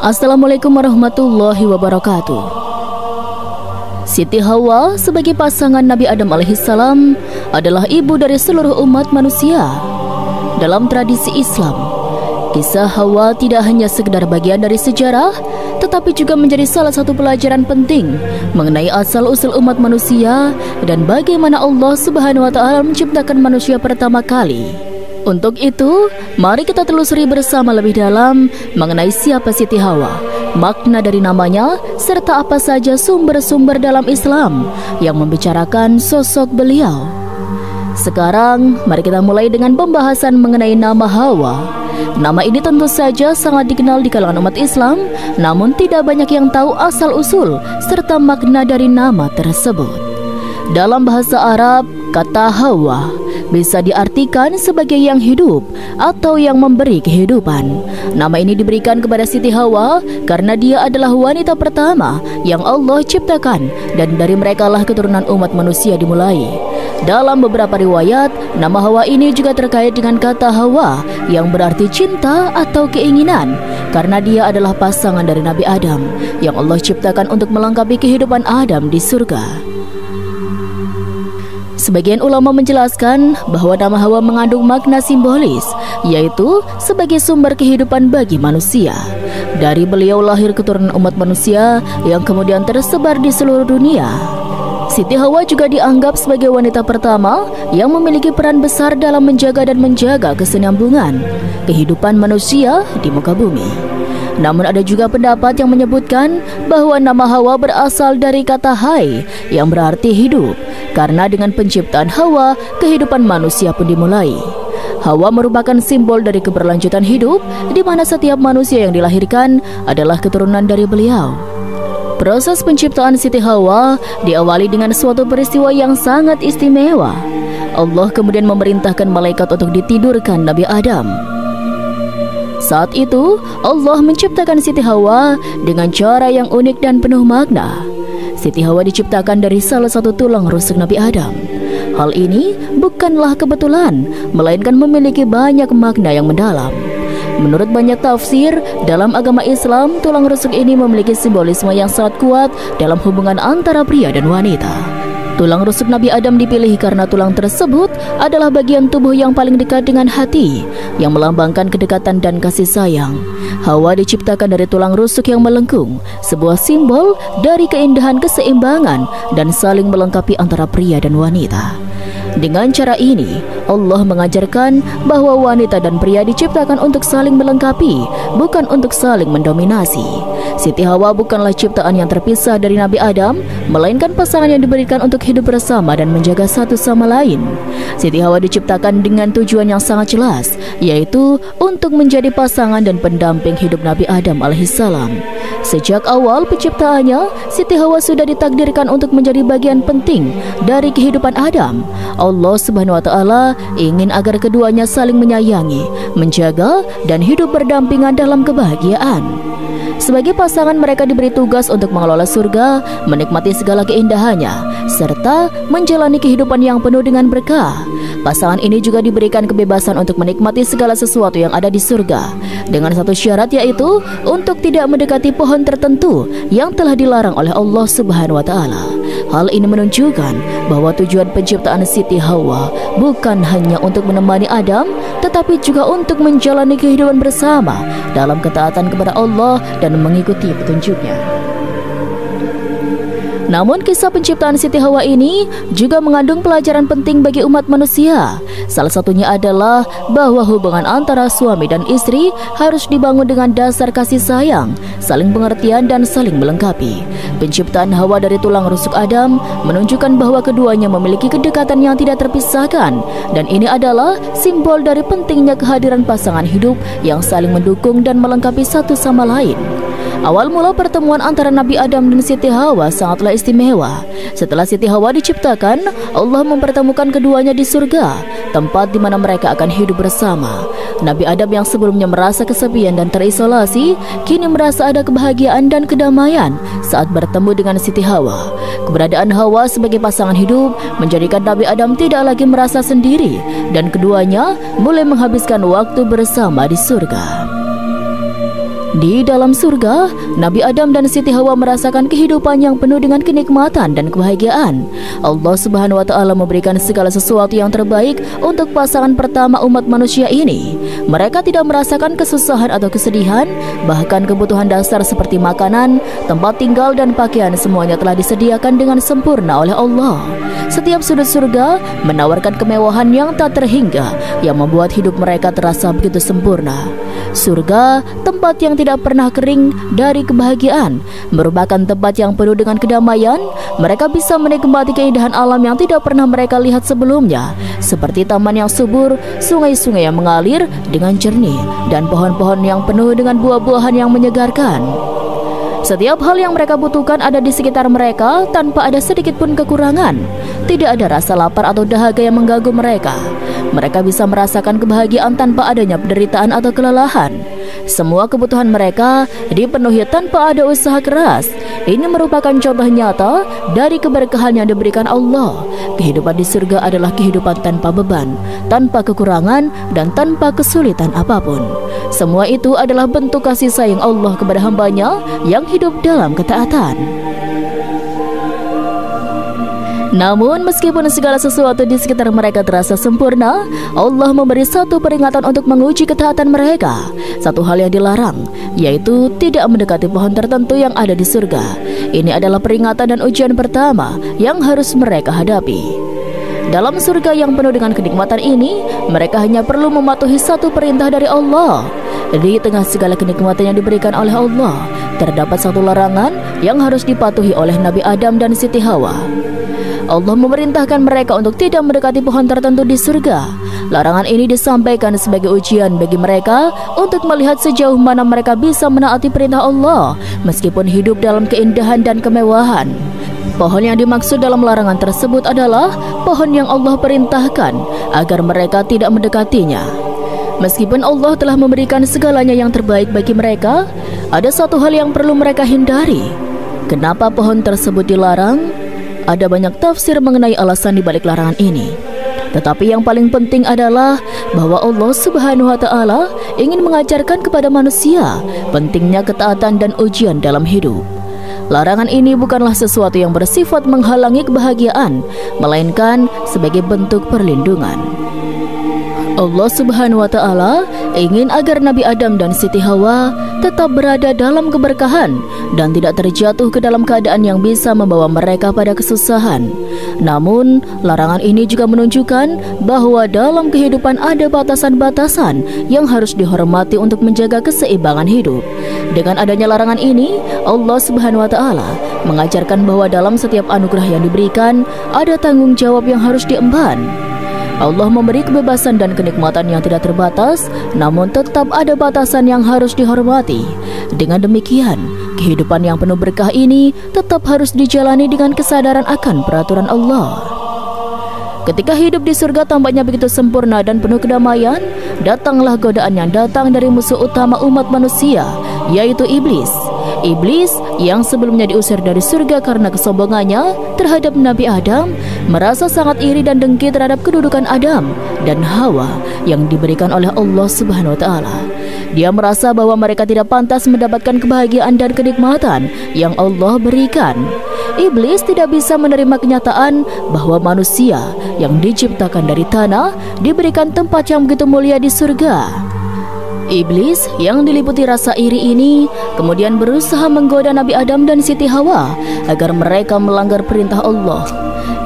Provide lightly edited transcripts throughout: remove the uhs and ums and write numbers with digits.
Assalamualaikum warahmatullahi wabarakatuh. Siti Hawa sebagai pasangan Nabi Adam alaihissalam adalah ibu dari seluruh umat manusia. Dalam tradisi Islam, kisah Hawa tidak hanya sekedar bagian dari sejarah, tetapi juga menjadi salah satu pelajaran penting mengenai asal-usul umat manusia dan bagaimana Allah Subhanahu wa Ta'ala menciptakan manusia pertama kali. Untuk itu, mari kita telusuri bersama lebih dalam mengenai siapa Siti Hawa, makna dari namanya, serta apa saja sumber-sumber dalam Islam yang membicarakan sosok beliau. Sekarang, mari kita mulai dengan pembahasan mengenai nama Hawa. Nama ini tentu saja sangat dikenal di kalangan umat Islam, namun tidak banyak yang tahu asal-usul serta makna dari nama tersebut. Dalam bahasa Arab, kata Hawa bisa diartikan sebagai yang hidup atau yang memberi kehidupan. Nama ini diberikan kepada Siti Hawa karena dia adalah wanita pertama yang Allah ciptakan, dan dari merekalah keturunan umat manusia dimulai. Dalam beberapa riwayat, nama Hawa ini juga terkait dengan kata Hawa yang berarti cinta atau keinginan, karena dia adalah pasangan dari Nabi Adam yang Allah ciptakan untuk melengkapi kehidupan Adam di surga. Sebagian ulama menjelaskan bahwa nama Hawa mengandung makna simbolis, yaitu sebagai sumber kehidupan bagi manusia. Dari beliau lahir keturunan umat manusia yang kemudian tersebar di seluruh dunia. Siti Hawa juga dianggap sebagai wanita pertama yang memiliki peran besar dalam menjaga dan menjaga kesinambungan kehidupan manusia di muka bumi. Namun ada juga pendapat yang menyebutkan bahwa nama Hawa berasal dari kata hai yang berarti hidup, karena dengan penciptaan Hawa, kehidupan manusia pun dimulai. Hawa merupakan simbol dari keberlanjutan hidup, di mana setiap manusia yang dilahirkan adalah keturunan dari beliau. Proses penciptaan Siti Hawa diawali dengan suatu peristiwa yang sangat istimewa. Allah kemudian memerintahkan malaikat untuk ditidurkan Nabi Adam. Saat itu, Allah menciptakan Siti Hawa dengan cara yang unik dan penuh makna. Siti Hawa diciptakan dari salah satu tulang rusuk Nabi Adam. Hal ini bukanlah kebetulan, melainkan memiliki banyak makna yang mendalam. Menurut banyak tafsir, dalam agama Islam, tulang rusuk ini memiliki simbolisme yang sangat kuat dalam hubungan antara pria dan wanita. Tulang rusuk Nabi Adam dipilih karena tulang tersebut adalah bagian tubuh yang paling dekat dengan hati, yang melambangkan kedekatan dan kasih sayang. Hawa diciptakan dari tulang rusuk yang melengkung, sebuah simbol dari keindahan keseimbangan dan saling melengkapi antara pria dan wanita. Dengan cara ini, Allah mengajarkan bahwa wanita dan pria diciptakan untuk saling melengkapi, bukan untuk saling mendominasi. Siti Hawa bukanlah ciptaan yang terpisah dari Nabi Adam, melainkan pasangan yang diberikan untuk hidup bersama dan menjaga satu sama lain. Siti Hawa diciptakan dengan tujuan yang sangat jelas, yaitu untuk menjadi pasangan dan pendamping hidup Nabi Adam alaihissalam. Sejak awal penciptaannya, Siti Hawa sudah ditakdirkan untuk menjadi bagian penting dari kehidupan Adam. Allah Subhanahu wa Ta'ala ingin agar keduanya saling menyayangi, menjaga, dan hidup berdampingan dalam kebahagiaan. Sebagai pasangan, mereka diberi tugas untuk mengelola surga, menikmati segala keindahannya, serta menjalani kehidupan yang penuh dengan berkah. Pasangan ini juga diberikan kebebasan untuk menikmati segala sesuatu yang ada di surga, dengan satu syarat, yaitu untuk tidak mendekati pohon tertentu yang telah dilarang oleh Allah Subhanahu wa Ta'ala. Hal ini menunjukkan bahwa tujuan penciptaan Siti Hawa bukan hanya untuk menemani Adam, tetapi juga untuk menjalani kehidupan bersama dalam ketaatan kepada Allah dan mengikuti petunjuknya. Namun kisah penciptaan Siti Hawa ini juga mengandung pelajaran penting bagi umat manusia. Salah satunya adalah bahwa hubungan antara suami dan istri harus dibangun dengan dasar kasih sayang, saling pengertian, dan saling melengkapi. Penciptaan Hawa dari tulang rusuk Adam menunjukkan bahwa keduanya memiliki kedekatan yang tidak terpisahkan, dan ini adalah simbol dari pentingnya kehadiran pasangan hidup yang saling mendukung dan melengkapi satu sama lain. Awal mula pertemuan antara Nabi Adam dan Siti Hawa sangatlah istimewa. Setelah Siti Hawa diciptakan, Allah mempertemukan keduanya di surga, tempat di mana mereka akan hidup bersama. Nabi Adam yang sebelumnya merasa kesepian dan terisolasi, kini merasa ada kebahagiaan dan kedamaian saat bertemu dengan Siti Hawa. Keberadaan Hawa sebagai pasangan hidup menjadikan Nabi Adam tidak lagi merasa sendiri, dan keduanya mulai menghabiskan waktu bersama di surga. Di dalam surga, Nabi Adam dan Siti Hawa merasakan kehidupan yang penuh dengan kenikmatan dan kebahagiaan. Allah Subhanahu wa Ta'ala memberikan segala sesuatu yang terbaik untuk pasangan pertama umat manusia ini. Mereka tidak merasakan kesusahan atau kesedihan, bahkan kebutuhan dasar seperti makanan, tempat tinggal dan pakaian semuanya telah disediakan dengan sempurna oleh Allah. Setiap sudut surga menawarkan kemewahan yang tak terhingga, yang membuat hidup mereka terasa begitu sempurna. Surga, tempat yang tidak pernah kering dari kebahagiaan, merupakan tempat yang penuh dengan kedamaian. Mereka bisa menikmati keindahan alam yang tidak pernah mereka lihat sebelumnya, seperti taman yang subur, sungai-sungai yang mengalir dengan jernih, dan pohon-pohon yang penuh dengan buah-buahan yang menyegarkan. Setiap hal yang mereka butuhkan ada di sekitar mereka tanpa ada sedikit pun kekurangan. Tidak ada rasa lapar atau dahaga yang mengganggu mereka. Mereka bisa merasakan kebahagiaan tanpa adanya penderitaan atau kelelahan. Semua kebutuhan mereka dipenuhi tanpa ada usaha keras. Ini merupakan contoh nyata dari keberkahan yang diberikan Allah. Kehidupan di surga adalah kehidupan tanpa beban, tanpa kekurangan, dan tanpa kesulitan apapun. Semua itu adalah bentuk kasih sayang Allah kepada hambanya yang hidup dalam ketaatan. Namun meskipun segala sesuatu di sekitar mereka terasa sempurna, Allah memberi satu peringatan untuk menguji ketaatan mereka. Satu hal yang dilarang, yaitu tidak mendekati pohon tertentu yang ada di surga. Ini adalah peringatan dan ujian pertama yang harus mereka hadapi. Dalam surga yang penuh dengan kenikmatan ini, mereka hanya perlu mematuhi satu perintah dari Allah. Di tengah segala kenikmatan yang diberikan oleh Allah, terdapat satu larangan yang harus dipatuhi oleh Nabi Adam dan Siti Hawa. Allah memerintahkan mereka untuk tidak mendekati pohon tertentu di surga. Larangan ini disampaikan sebagai ujian bagi mereka untuk melihat sejauh mana mereka bisa menaati perintah Allah meskipun hidup dalam keindahan dan kemewahan. Pohon yang dimaksud dalam larangan tersebut adalah pohon yang Allah perintahkan agar mereka tidak mendekatinya. Meskipun Allah telah memberikan segalanya yang terbaik bagi mereka, ada satu hal yang perlu mereka hindari. Kenapa pohon tersebut dilarang? Ada banyak tafsir mengenai alasan di balik larangan ini. Tetapi yang paling penting adalah bahwa Allah Subhanahu wa Ta'ala ingin mengajarkan kepada manusia pentingnya ketaatan dan ujian dalam hidup. Larangan ini bukanlah sesuatu yang bersifat menghalangi kebahagiaan, melainkan sebagai bentuk perlindungan. Allah Subhanahu wa Ta'ala ingin agar Nabi Adam dan Siti Hawa tetap berada dalam keberkahan dan tidak terjatuh ke dalam keadaan yang bisa membawa mereka pada kesusahan. Namun, larangan ini juga menunjukkan bahwa dalam kehidupan ada batasan-batasan yang harus dihormati untuk menjaga keseimbangan hidup. Dengan adanya larangan ini, Allah Subhanahu wa Ta'ala mengajarkan bahwa dalam setiap anugerah yang diberikan ada tanggung jawab yang harus diemban. Allah memberi kebebasan dan kenikmatan yang tidak terbatas, namun tetap ada batasan yang harus dihormati. Dengan demikian, kehidupan yang penuh berkah ini tetap harus dijalani dengan kesadaran akan peraturan Allah. Ketika hidup di surga tampaknya begitu sempurna dan penuh kedamaian, datanglah godaan yang datang dari musuh utama umat manusia, yaitu iblis. Iblis yang sebelumnya diusir dari surga karena kesombongannya terhadap Nabi Adam, merasa sangat iri dan dengki terhadap kedudukan Adam dan Hawa yang diberikan oleh Allah Subhanahu wa Ta'ala. Dia merasa bahwa mereka tidak pantas mendapatkan kebahagiaan dan kenikmatan yang Allah berikan. Iblis tidak bisa menerima kenyataan bahwa manusia yang diciptakan dari tanah diberikan tempat yang begitu mulia di surga. Iblis yang diliputi rasa iri ini kemudian berusaha menggoda Nabi Adam dan Siti Hawa agar mereka melanggar perintah Allah.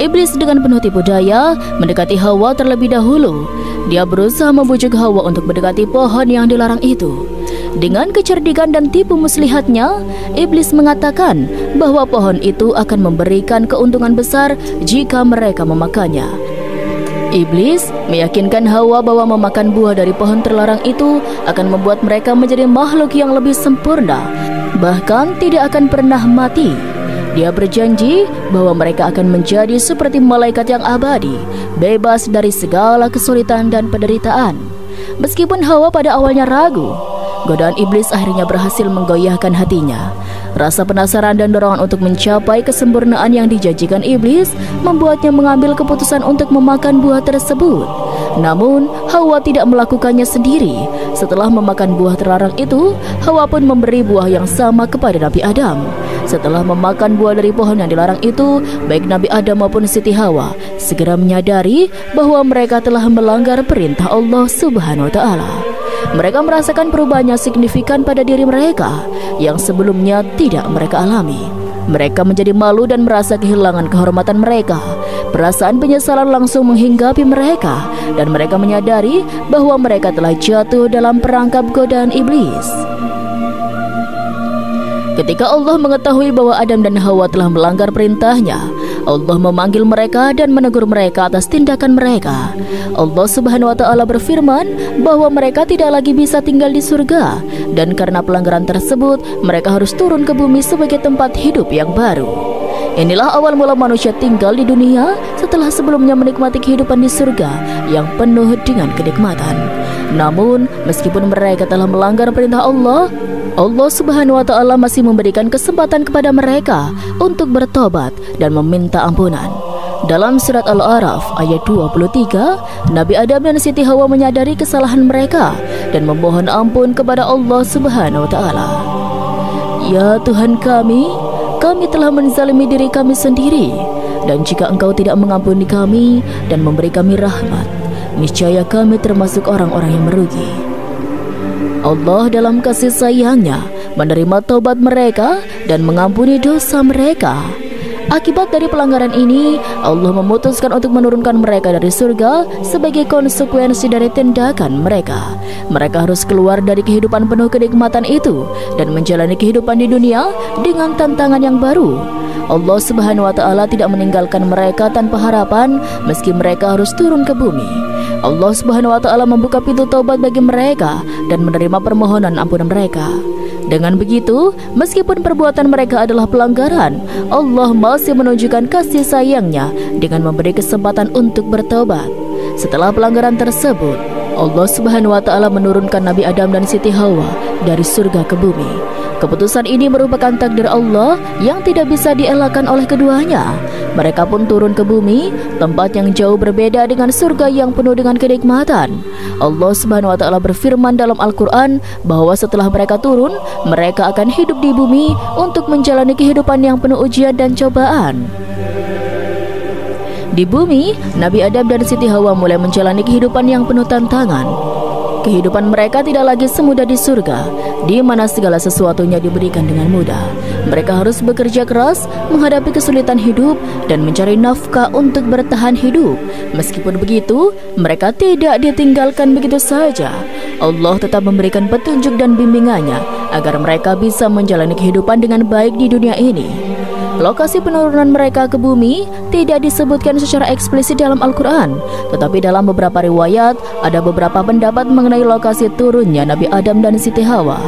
Iblis dengan penuh tipu daya mendekati Hawa terlebih dahulu. Dia berusaha membujuk Hawa untuk mendekati pohon yang dilarang itu. Dengan kecerdikan dan tipu muslihatnya, Iblis mengatakan bahwa pohon itu akan memberikan keuntungan besar jika mereka memakannya. Iblis meyakinkan Hawa bahwa memakan buah dari pohon terlarang itu akan membuat mereka menjadi makhluk yang lebih sempurna, bahkan tidak akan pernah mati. Dia berjanji bahwa mereka akan menjadi seperti malaikat yang abadi, bebas dari segala kesulitan dan penderitaan. Meskipun Hawa pada awalnya ragu, godaan iblis akhirnya berhasil menggoyahkan hatinya. Rasa penasaran dan dorongan untuk mencapai kesempurnaan yang dijanjikan iblis membuatnya mengambil keputusan untuk memakan buah tersebut. Namun, Hawa tidak melakukannya sendiri. Setelah memakan buah terlarang itu, Hawa pun memberi buah yang sama kepada Nabi Adam. Setelah memakan buah dari pohon yang dilarang itu, baik Nabi Adam maupun Siti Hawa segera menyadari bahwa mereka telah melanggar perintah Allah Subhanahu wa Ta'ala. Mereka merasakan perubahan yang signifikan pada diri mereka yang sebelumnya tidak mereka alami. Mereka menjadi malu dan merasa kehilangan kehormatan mereka. Perasaan penyesalan langsung menghinggapi mereka, dan mereka menyadari bahwa mereka telah jatuh dalam perangkap godaan iblis. Ketika Allah mengetahui bahwa Adam dan Hawa telah melanggar perintahnya, Allah memanggil mereka dan menegur mereka atas tindakan mereka. Allah Subhanahu wa Ta'ala berfirman bahwa mereka tidak lagi bisa tinggal di surga, dan karena pelanggaran tersebut mereka harus turun ke bumi sebagai tempat hidup yang baru. Inilah awal mula manusia tinggal di dunia setelah sebelumnya menikmati kehidupan di surga yang penuh dengan kenikmatan. Namun, meskipun mereka telah melanggar perintah Allah, Allah Subhanahu wa Ta'ala masih memberikan kesempatan kepada mereka untuk bertobat dan meminta ampunan. Dalam surat Al-A'raf ayat 23, Nabi Adam dan Siti Hawa menyadari kesalahan mereka dan memohon ampun kepada Allah Subhanahu wa Ta'ala. Ya Tuhan kami telah menzalimi diri kami sendiri, dan jika Engkau tidak mengampuni kami dan memberi kami rahmat, niscaya kami termasuk orang-orang yang merugi. Allah dalam kasih sayangnya menerima taubat mereka dan mengampuni dosa mereka. Akibat dari pelanggaran ini, Allah memutuskan untuk menurunkan mereka dari surga sebagai konsekuensi dari tindakan mereka. Mereka harus keluar dari kehidupan penuh kenikmatan itu dan menjalani kehidupan di dunia dengan tantangan yang baru. Allah Subhanahu wa Ta'ala tidak meninggalkan mereka tanpa harapan meski mereka harus turun ke bumi. Allah Subhanahu wa Ta'ala membuka pintu taubat bagi mereka dan menerima permohonan ampunan mereka. Dengan begitu, meskipun perbuatan mereka adalah pelanggaran, Allah masih menunjukkan kasih sayangnya dengan memberi kesempatan untuk bertobat. Setelah pelanggaran tersebut, Allah Subhanahu wa Ta'ala menurunkan Nabi Adam dan Siti Hawa dari surga ke bumi. Keputusan ini merupakan takdir Allah yang tidak bisa dielakkan oleh keduanya. Mereka pun turun ke bumi, tempat yang jauh berbeda dengan surga yang penuh dengan kenikmatan. Allah Subhanahu wa Ta'ala berfirman dalam Al-Quran bahwa setelah mereka turun, mereka akan hidup di bumi untuk menjalani kehidupan yang penuh ujian dan cobaan. Di bumi, Nabi Adam dan Siti Hawa mulai menjalani kehidupan yang penuh tantangan. Kehidupan mereka tidak lagi semudah di surga, di mana segala sesuatunya diberikan dengan mudah. Mereka harus bekerja keras, menghadapi kesulitan hidup, dan mencari nafkah untuk bertahan hidup. Meskipun begitu, mereka tidak ditinggalkan begitu saja. Allah tetap memberikan petunjuk dan bimbingannya agar mereka bisa menjalani kehidupan dengan baik di dunia ini. Lokasi penurunan mereka ke bumi tidak disebutkan secara eksplisit dalam Al-Quran, tetapi dalam beberapa riwayat ada beberapa pendapat mengenai lokasi turunnya Nabi Adam dan Siti Hawa.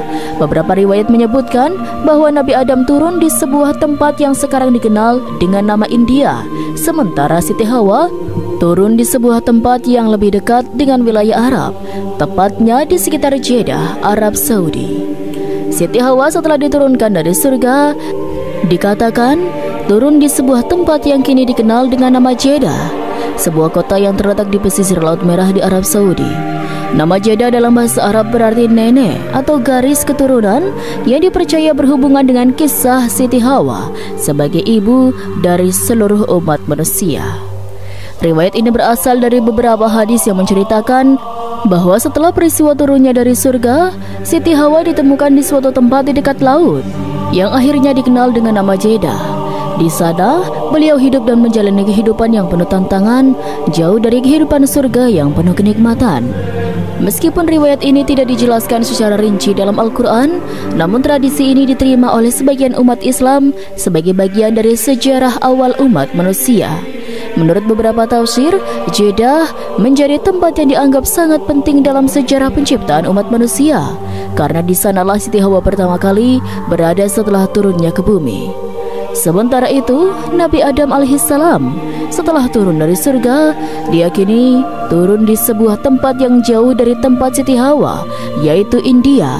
Beberapa riwayat menyebutkan bahwa Nabi Adam turun di sebuah tempat yang sekarang dikenal dengan nama India, sementara Siti Hawa turun di sebuah tempat yang lebih dekat dengan wilayah Arab, tepatnya di sekitar Jeddah, Arab Saudi. Siti Hawa setelah diturunkan dari surga dikatakan turun di sebuah tempat yang kini dikenal dengan nama Jeddah, sebuah kota yang terletak di pesisir Laut Merah di Arab Saudi. Nama Jeddah dalam bahasa Arab berarti nenek atau garis keturunan yang dipercaya berhubungan dengan kisah Siti Hawa sebagai ibu dari seluruh umat manusia. Riwayat ini berasal dari beberapa hadis yang menceritakan bahwa setelah peristiwa turunnya dari surga, Siti Hawa ditemukan di suatu tempat di dekat laut yang akhirnya dikenal dengan nama Jeddah. Di sana, beliau hidup dan menjalani kehidupan yang penuh tantangan, jauh dari kehidupan surga yang penuh kenikmatan. Meskipun riwayat ini tidak dijelaskan secara rinci dalam Al-Quran, namun tradisi ini diterima oleh sebagian umat Islam sebagai bagian dari sejarah awal umat manusia. Menurut beberapa tafsir, Jeddah menjadi tempat yang dianggap sangat penting dalam sejarah penciptaan umat manusia, karena di sanalah Siti Hawa pertama kali berada setelah turunnya ke bumi. Sementara itu, Nabi Adam alaihissalam setelah turun dari surga, diyakini turun di sebuah tempat yang jauh dari tempat Siti Hawa, yaitu India.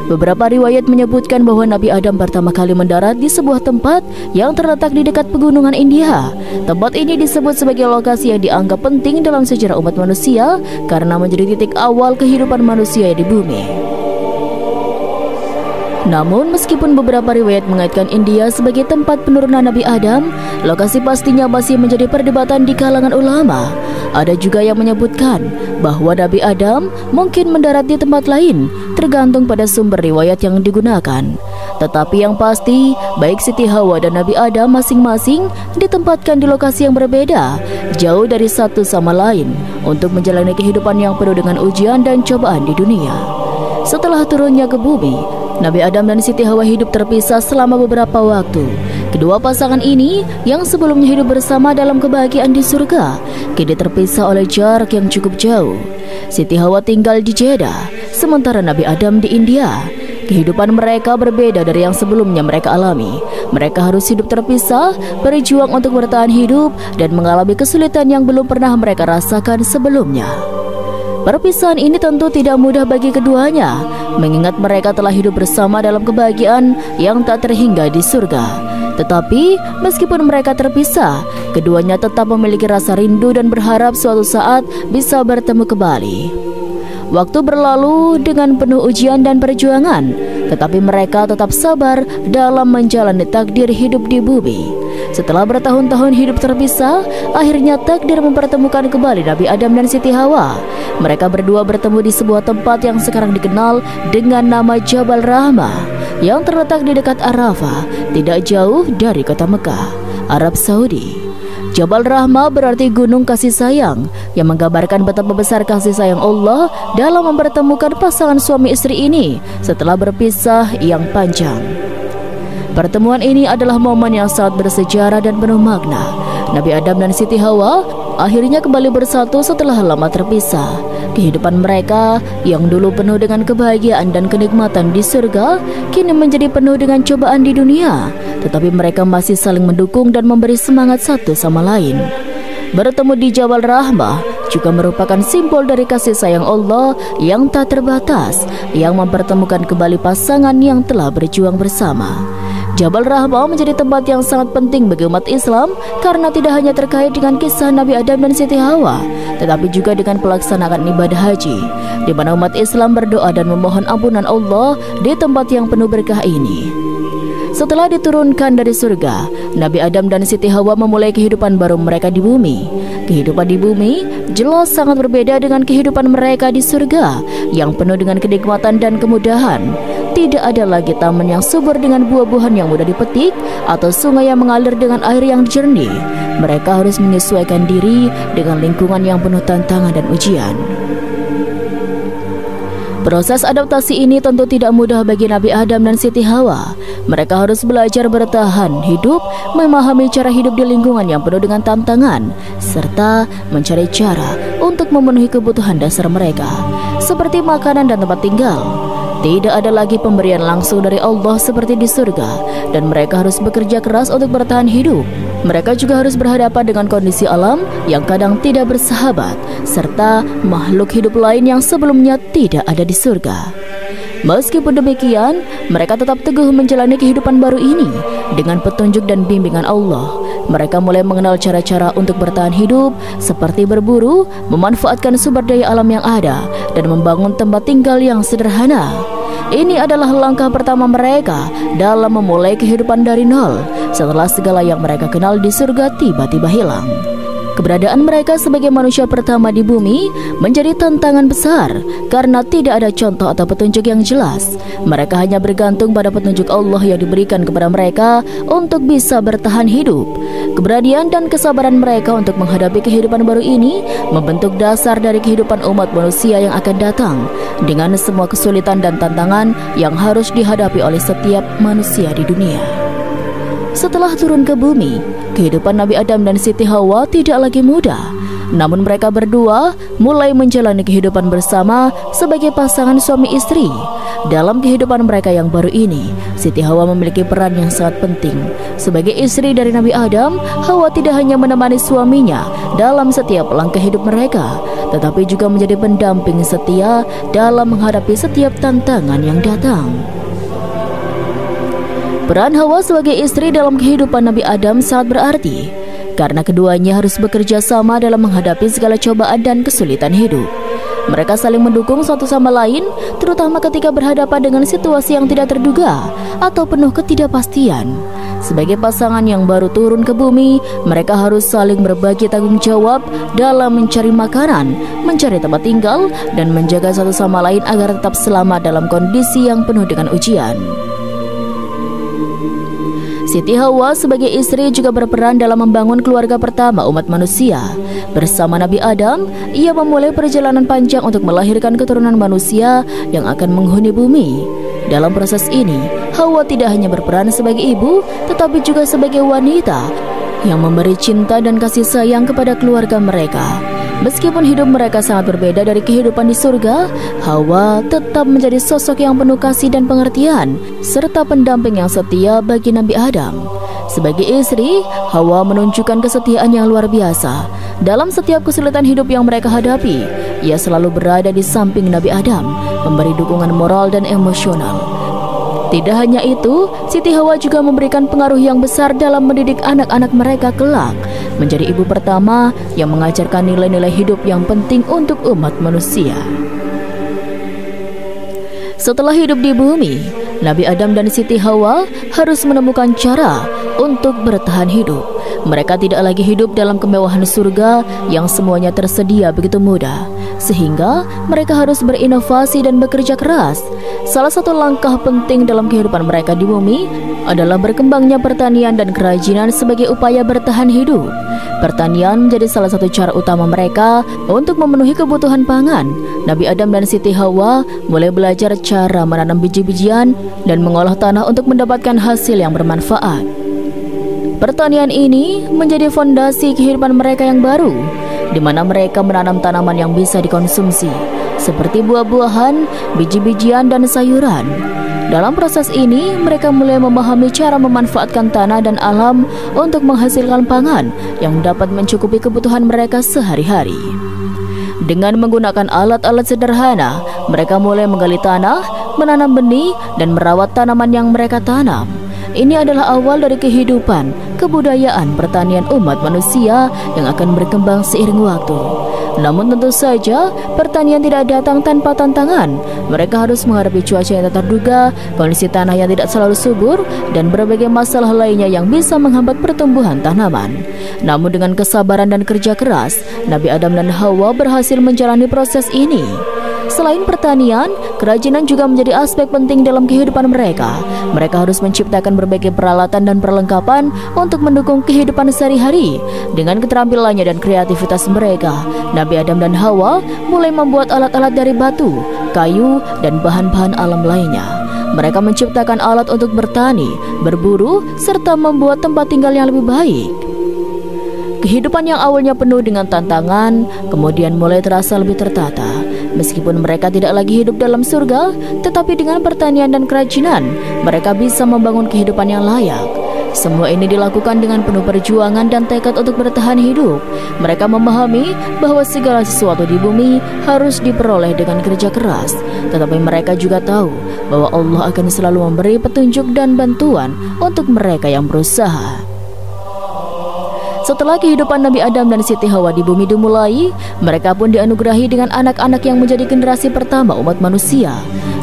Beberapa riwayat menyebutkan bahwa Nabi Adam pertama kali mendarat di sebuah tempat yang terletak di dekat pegunungan India. Tempat ini disebut sebagai lokasi yang dianggap penting dalam sejarah umat manusia karena menjadi titik awal kehidupan manusia di bumi. Namun meskipun beberapa riwayat mengaitkan India sebagai tempat penurunan Nabi Adam, lokasi pastinya masih menjadi perdebatan di kalangan ulama. Ada juga yang menyebutkan bahwa Nabi Adam mungkin mendarat di tempat lain, tergantung pada sumber riwayat yang digunakan. Tetapi yang pasti, baik Siti Hawa dan Nabi Adam masing-masing ditempatkan di lokasi yang berbeda, jauh dari satu sama lain, untuk menjalani kehidupan yang penuh dengan ujian dan cobaan di dunia. Setelah turunnya ke bumi, Nabi Adam dan Siti Hawa hidup terpisah selama beberapa waktu. Kedua pasangan ini yang sebelumnya hidup bersama dalam kebahagiaan di surga, kini terpisah oleh jarak yang cukup jauh. Siti Hawa tinggal di Jeddah, sementara Nabi Adam di India. Kehidupan mereka berbeda dari yang sebelumnya mereka alami. Mereka harus hidup terpisah, berjuang untuk bertahan hidup, dan mengalami kesulitan yang belum pernah mereka rasakan sebelumnya. Perpisahan ini tentu tidak mudah bagi keduanya, mengingat mereka telah hidup bersama dalam kebahagiaan yang tak terhingga di surga. Tetapi meskipun mereka terpisah, keduanya tetap memiliki rasa rindu dan berharap suatu saat bisa bertemu kembali. Waktu berlalu dengan penuh ujian dan perjuangan, tetapi mereka tetap sabar dalam menjalani takdir hidup di bumi. Setelah bertahun-tahun hidup terpisah, akhirnya takdir mempertemukan kembali Nabi Adam dan Siti Hawa. Mereka berdua bertemu di sebuah tempat yang sekarang dikenal dengan nama Jabal Rahmah, yang terletak di dekat Arafah, tidak jauh dari kota Mekah, Arab Saudi. Jabal Rahmah berarti gunung kasih sayang, yang menggambarkan betapa besar kasih sayang Allah dalam mempertemukan pasangan suami istri ini setelah berpisah yang panjang. Pertemuan ini adalah momen yang sangat bersejarah dan penuh makna. Nabi Adam dan Siti Hawa akhirnya kembali bersatu setelah lama terpisah. Kehidupan mereka yang dulu penuh dengan kebahagiaan dan kenikmatan di surga, kini menjadi penuh dengan cobaan di dunia. Tetapi mereka masih saling mendukung dan memberi semangat satu sama lain. Bertemu di Jabal Rahmah juga merupakan simbol dari kasih sayang Allah yang tak terbatas, yang mempertemukan kembali pasangan yang telah berjuang bersama. Jabal Rahmah menjadi tempat yang sangat penting bagi umat Islam karena tidak hanya terkait dengan kisah Nabi Adam dan Siti Hawa, tetapi juga dengan pelaksanaan ibadah haji, di mana umat Islam berdoa dan memohon ampunan Allah di tempat yang penuh berkah ini. Setelah diturunkan dari surga, Nabi Adam dan Siti Hawa memulai kehidupan baru mereka di bumi. Kehidupan di bumi jelas sangat berbeda dengan kehidupan mereka di surga yang penuh dengan kenikmatan dan kemudahan. Tidak ada lagi taman yang subur dengan buah-buahan yang mudah dipetik atau sungai yang mengalir dengan air yang jernih. Mereka harus menyesuaikan diri dengan lingkungan yang penuh tantangan dan ujian. Proses adaptasi ini tentu tidak mudah bagi Nabi Adam dan Siti Hawa. Mereka harus belajar bertahan hidup, memahami cara hidup di lingkungan yang penuh dengan tantangan, serta mencari cara untuk memenuhi kebutuhan dasar mereka, seperti makanan dan tempat tinggal. Tidak ada lagi pemberian langsung dari Allah seperti di surga, dan mereka harus bekerja keras untuk bertahan hidup. Mereka juga harus berhadapan dengan kondisi alam yang kadang tidak bersahabat, serta makhluk hidup lain yang sebelumnya tidak ada di surga. Meskipun demikian, mereka tetap teguh menjalani kehidupan baru ini dengan petunjuk dan bimbingan Allah. Mereka mulai mengenal cara-cara untuk bertahan hidup, seperti berburu, memanfaatkan sumber daya alam yang ada, dan membangun tempat tinggal yang sederhana. Ini adalah langkah pertama mereka dalam memulai kehidupan dari nol, setelah segala yang mereka kenal di surga tiba-tiba hilang. Keberadaan mereka sebagai manusia pertama di bumi menjadi tantangan besar karena tidak ada contoh atau petunjuk yang jelas. Mereka hanya bergantung pada petunjuk Allah yang diberikan kepada mereka untuk bisa bertahan hidup. Keberanian dan kesabaran mereka untuk menghadapi kehidupan baru ini membentuk dasar dari kehidupan umat manusia yang akan datang, dengan semua kesulitan dan tantangan yang harus dihadapi oleh setiap manusia di dunia. Setelah turun ke bumi, kehidupan Nabi Adam dan Siti Hawa tidak lagi mudah. Namun mereka berdua mulai menjalani kehidupan bersama sebagai pasangan suami istri. Dalam kehidupan mereka yang baru ini, Siti Hawa memiliki peran yang sangat penting. Sebagai istri dari Nabi Adam, Hawa tidak hanya menemani suaminya dalam setiap langkah hidup mereka, tetapi juga menjadi pendamping setia dalam menghadapi setiap tantangan yang datang. Peran Hawa sebagai istri dalam kehidupan Nabi Adam sangat berarti, karena keduanya harus bekerja sama dalam menghadapi segala cobaan dan kesulitan hidup. Mereka saling mendukung satu sama lain, terutama ketika berhadapan dengan situasi yang tidak terduga atau penuh ketidakpastian. Sebagai pasangan yang baru turun ke bumi, mereka harus saling berbagi tanggung jawab dalam mencari makanan, mencari tempat tinggal, dan menjaga satu sama lain agar tetap selamat dalam kondisi yang penuh dengan ujian. Siti Hawa sebagai istri juga berperan dalam membangun keluarga pertama umat manusia. Bersama Nabi Adam, ia memulai perjalanan panjang untuk melahirkan keturunan manusia yang akan menghuni bumi. Dalam proses ini, Hawa tidak hanya berperan sebagai ibu, tetapi juga sebagai wanita yang memberi cinta dan kasih sayang kepada keluarga mereka. Meskipun hidup mereka sangat berbeda dari kehidupan di surga, Hawa tetap menjadi sosok yang penuh kasih dan pengertian, serta pendamping yang setia bagi Nabi Adam. Sebagai istri, Hawa menunjukkan kesetiaan yang luar biasa. Dalam setiap kesulitan hidup yang mereka hadapi, ia selalu berada di samping Nabi Adam, memberi dukungan moral dan emosional. Tidak hanya itu, Siti Hawa juga memberikan pengaruh yang besar dalam mendidik anak-anak mereka kelak, menjadi ibu pertama yang mengajarkan nilai-nilai hidup yang penting untuk umat manusia. Setelah hidup di bumi, Nabi Adam dan Siti Hawa harus menemukan cara untuk bertahan hidup. Mereka tidak lagi hidup dalam kemewahan surga yang semuanya tersedia begitu mudah, sehingga mereka harus berinovasi dan bekerja keras. Salah satu langkah penting dalam kehidupan mereka di bumi adalah berkembangnya pertanian dan kerajinan sebagai upaya bertahan hidup. Pertanian menjadi salah satu cara utama mereka untuk memenuhi kebutuhan pangan. Nabi Adam dan Siti Hawa mulai belajar cara menanam biji-bijian dan mengolah tanah untuk mendapatkan hasil yang bermanfaat. Pertanian ini menjadi fondasi kehidupan mereka yang baru, di mana mereka menanam tanaman yang bisa dikonsumsi, seperti buah-buahan, biji-bijian, dan sayuran. Dalam proses ini, mereka mulai memahami cara memanfaatkan tanah dan alam untuk menghasilkan pangan yang dapat mencukupi kebutuhan mereka sehari-hari. Dengan menggunakan alat-alat sederhana, mereka mulai menggali tanah, menanam benih, dan merawat tanaman yang mereka tanam. Ini adalah awal dari kehidupan, kebudayaan pertanian umat manusia yang akan berkembang seiring waktu. Namun tentu saja, pertanian tidak datang tanpa tantangan. Mereka harus menghadapi cuaca yang tak terduga, kondisi tanah yang tidak selalu subur, dan berbagai masalah lainnya yang bisa menghambat pertumbuhan tanaman. Namun dengan kesabaran dan kerja keras, Nabi Adam dan Hawa berhasil menjalani proses ini. Selain pertanian, kerajinan juga menjadi aspek penting dalam kehidupan mereka. Mereka harus menciptakan berbagai peralatan dan perlengkapan untuk mendukung kehidupan sehari-hari. Dengan keterampilannya dan kreativitas mereka, Nabi Adam dan Hawa mulai membuat alat-alat dari batu, kayu, dan bahan-bahan alam lainnya. Mereka menciptakan alat untuk bertani, berburu, serta membuat tempat tinggal yang lebih baik. Kehidupan yang awalnya penuh dengan tantangan, kemudian mulai terasa lebih tertata. Meskipun mereka tidak lagi hidup dalam surga, tetapi dengan pertanian dan kerajinan, mereka bisa membangun kehidupan yang layak. Semua ini dilakukan dengan penuh perjuangan dan tekad untuk bertahan hidup. Mereka memahami bahwa segala sesuatu di bumi harus diperoleh dengan kerja keras. Tetapi mereka juga tahu bahwa Allah akan selalu memberi petunjuk dan bantuan untuk mereka yang berusaha. Setelah kehidupan Nabi Adam dan Siti Hawa di bumi dimulai, mereka pun dianugerahi dengan anak-anak yang menjadi generasi pertama umat manusia.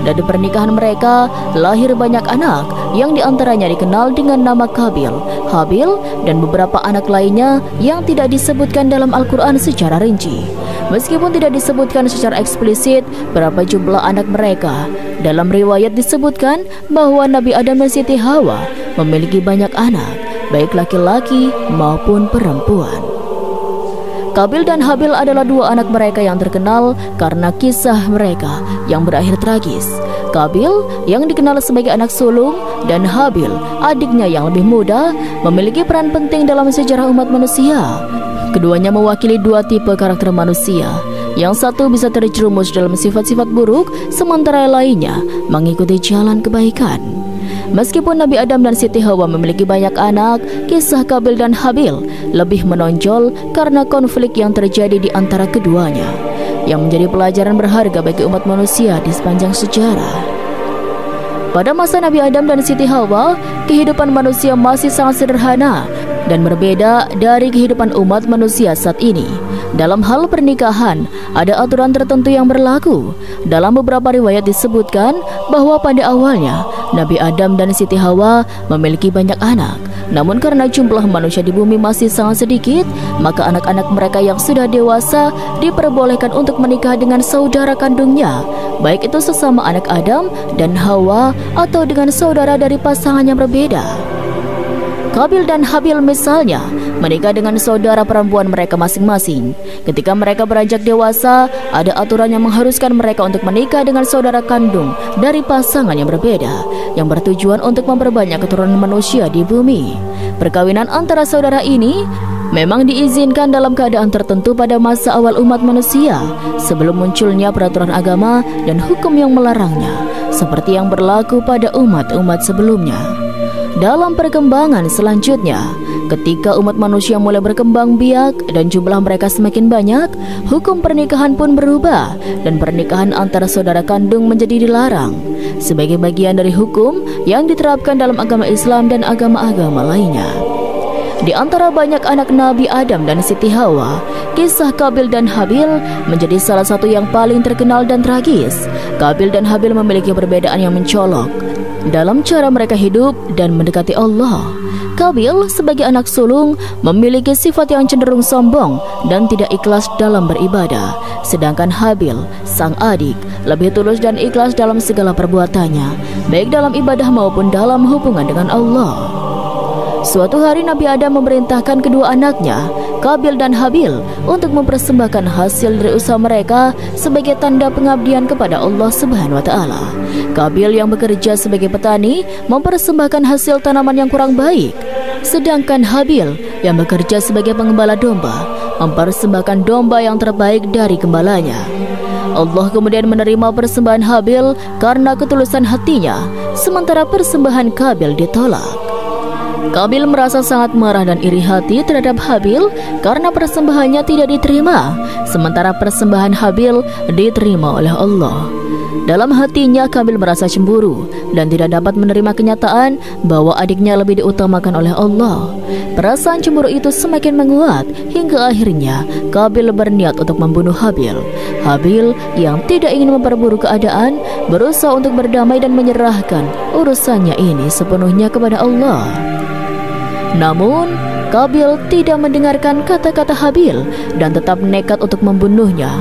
Dari pernikahan mereka, lahir banyak anak yang diantaranya dikenal dengan nama Qabil, Habil, dan beberapa anak lainnya yang tidak disebutkan dalam Al-Quran secara rinci. Meskipun tidak disebutkan secara eksplisit berapa jumlah anak mereka, dalam riwayat disebutkan bahwa Nabi Adam dan Siti Hawa memiliki banyak anak, baik laki-laki maupun perempuan. Qabil dan Habil adalah dua anak mereka yang terkenal karena kisah mereka yang berakhir tragis. Qabil yang dikenal sebagai anak sulung dan Habil, adiknya yang lebih muda, memiliki peran penting dalam sejarah umat manusia. Keduanya mewakili dua tipe karakter manusia. Yang satu bisa terjerumus dalam sifat-sifat buruk, sementara lainnya mengikuti jalan kebaikan. Meskipun Nabi Adam dan Siti Hawa memiliki banyak anak, kisah Qabil dan Habil lebih menonjol karena konflik yang terjadi di antara keduanya. yang menjadi pelajaran berharga bagi umat manusia di sepanjang sejarah. Pada masa Nabi Adam dan Siti Hawa, kehidupan manusia masih sangat sederhana dan berbeda dari kehidupan umat manusia saat ini. Dalam hal pernikahan, ada aturan tertentu yang berlaku. Dalam beberapa riwayat disebutkan bahwa pada awalnya Nabi Adam dan Siti Hawa memiliki banyak anak. Namun karena jumlah manusia di bumi masih sangat sedikit, maka anak-anak mereka yang sudah dewasa diperbolehkan untuk menikah dengan saudara kandungnya, baik itu sesama anak Adam dan Hawa atau dengan saudara dari pasangan yang berbeda. Qabil dan Habil misalnya menikah dengan saudara perempuan mereka masing-masing. Ketika mereka beranjak dewasa, ada aturan yang mengharuskan mereka untuk menikah dengan saudara kandung dari pasangan yang berbeda, yang bertujuan untuk memperbanyak keturunan manusia di bumi. Perkawinan antara saudara ini memang diizinkan dalam keadaan tertentu pada masa awal umat manusia, sebelum munculnya peraturan agama dan hukum yang melarangnya, seperti yang berlaku pada umat-umat sebelumnya. Dalam perkembangan selanjutnya, ketika umat manusia mulai berkembang biak dan jumlah mereka semakin banyak, hukum pernikahan pun berubah dan pernikahan antara saudara kandung menjadi dilarang sebagai bagian dari hukum yang diterapkan dalam agama Islam dan agama-agama lainnya. Di antara banyak anak Nabi Adam dan Siti Hawa, kisah Qabil dan Habil menjadi salah satu yang paling terkenal dan tragis. Qabil dan Habil memiliki perbedaan yang mencolok dalam cara mereka hidup dan mendekati Allah. Qabil sebagai anak sulung memiliki sifat yang cenderung sombong dan tidak ikhlas dalam beribadah, sedangkan Habil, sang adik, lebih tulus dan ikhlas dalam segala perbuatannya, baik dalam ibadah maupun dalam hubungan dengan Allah. Suatu hari Nabi Adam memerintahkan kedua anaknya, Qabil dan Habil, untuk mempersembahkan hasil dari usaha mereka sebagai tanda pengabdian kepada Allah Subhanahu wa taala. Qabil yang bekerja sebagai petani mempersembahkan hasil tanaman yang kurang baik, sedangkan Habil yang bekerja sebagai pengembala domba mempersembahkan domba yang terbaik dari gembalanya. Allah kemudian menerima persembahan Habil karena ketulusan hatinya, sementara persembahan Qabil ditolak. Qabil merasa sangat marah dan iri hati terhadap Habil karena persembahannya tidak diterima, sementara persembahan Habil diterima oleh Allah. Dalam hatinya Qabil merasa cemburu dan tidak dapat menerima kenyataan bahwa adiknya lebih diutamakan oleh Allah. Perasaan cemburu itu semakin menguat hingga akhirnya Qabil berniat untuk membunuh Habil. Habil yang tidak ingin memperburuk keadaan berusaha untuk berdamai dan menyerahkan urusannya ini sepenuhnya kepada Allah. Namun, Qabil tidak mendengarkan kata-kata Habil dan tetap nekat untuk membunuhnya.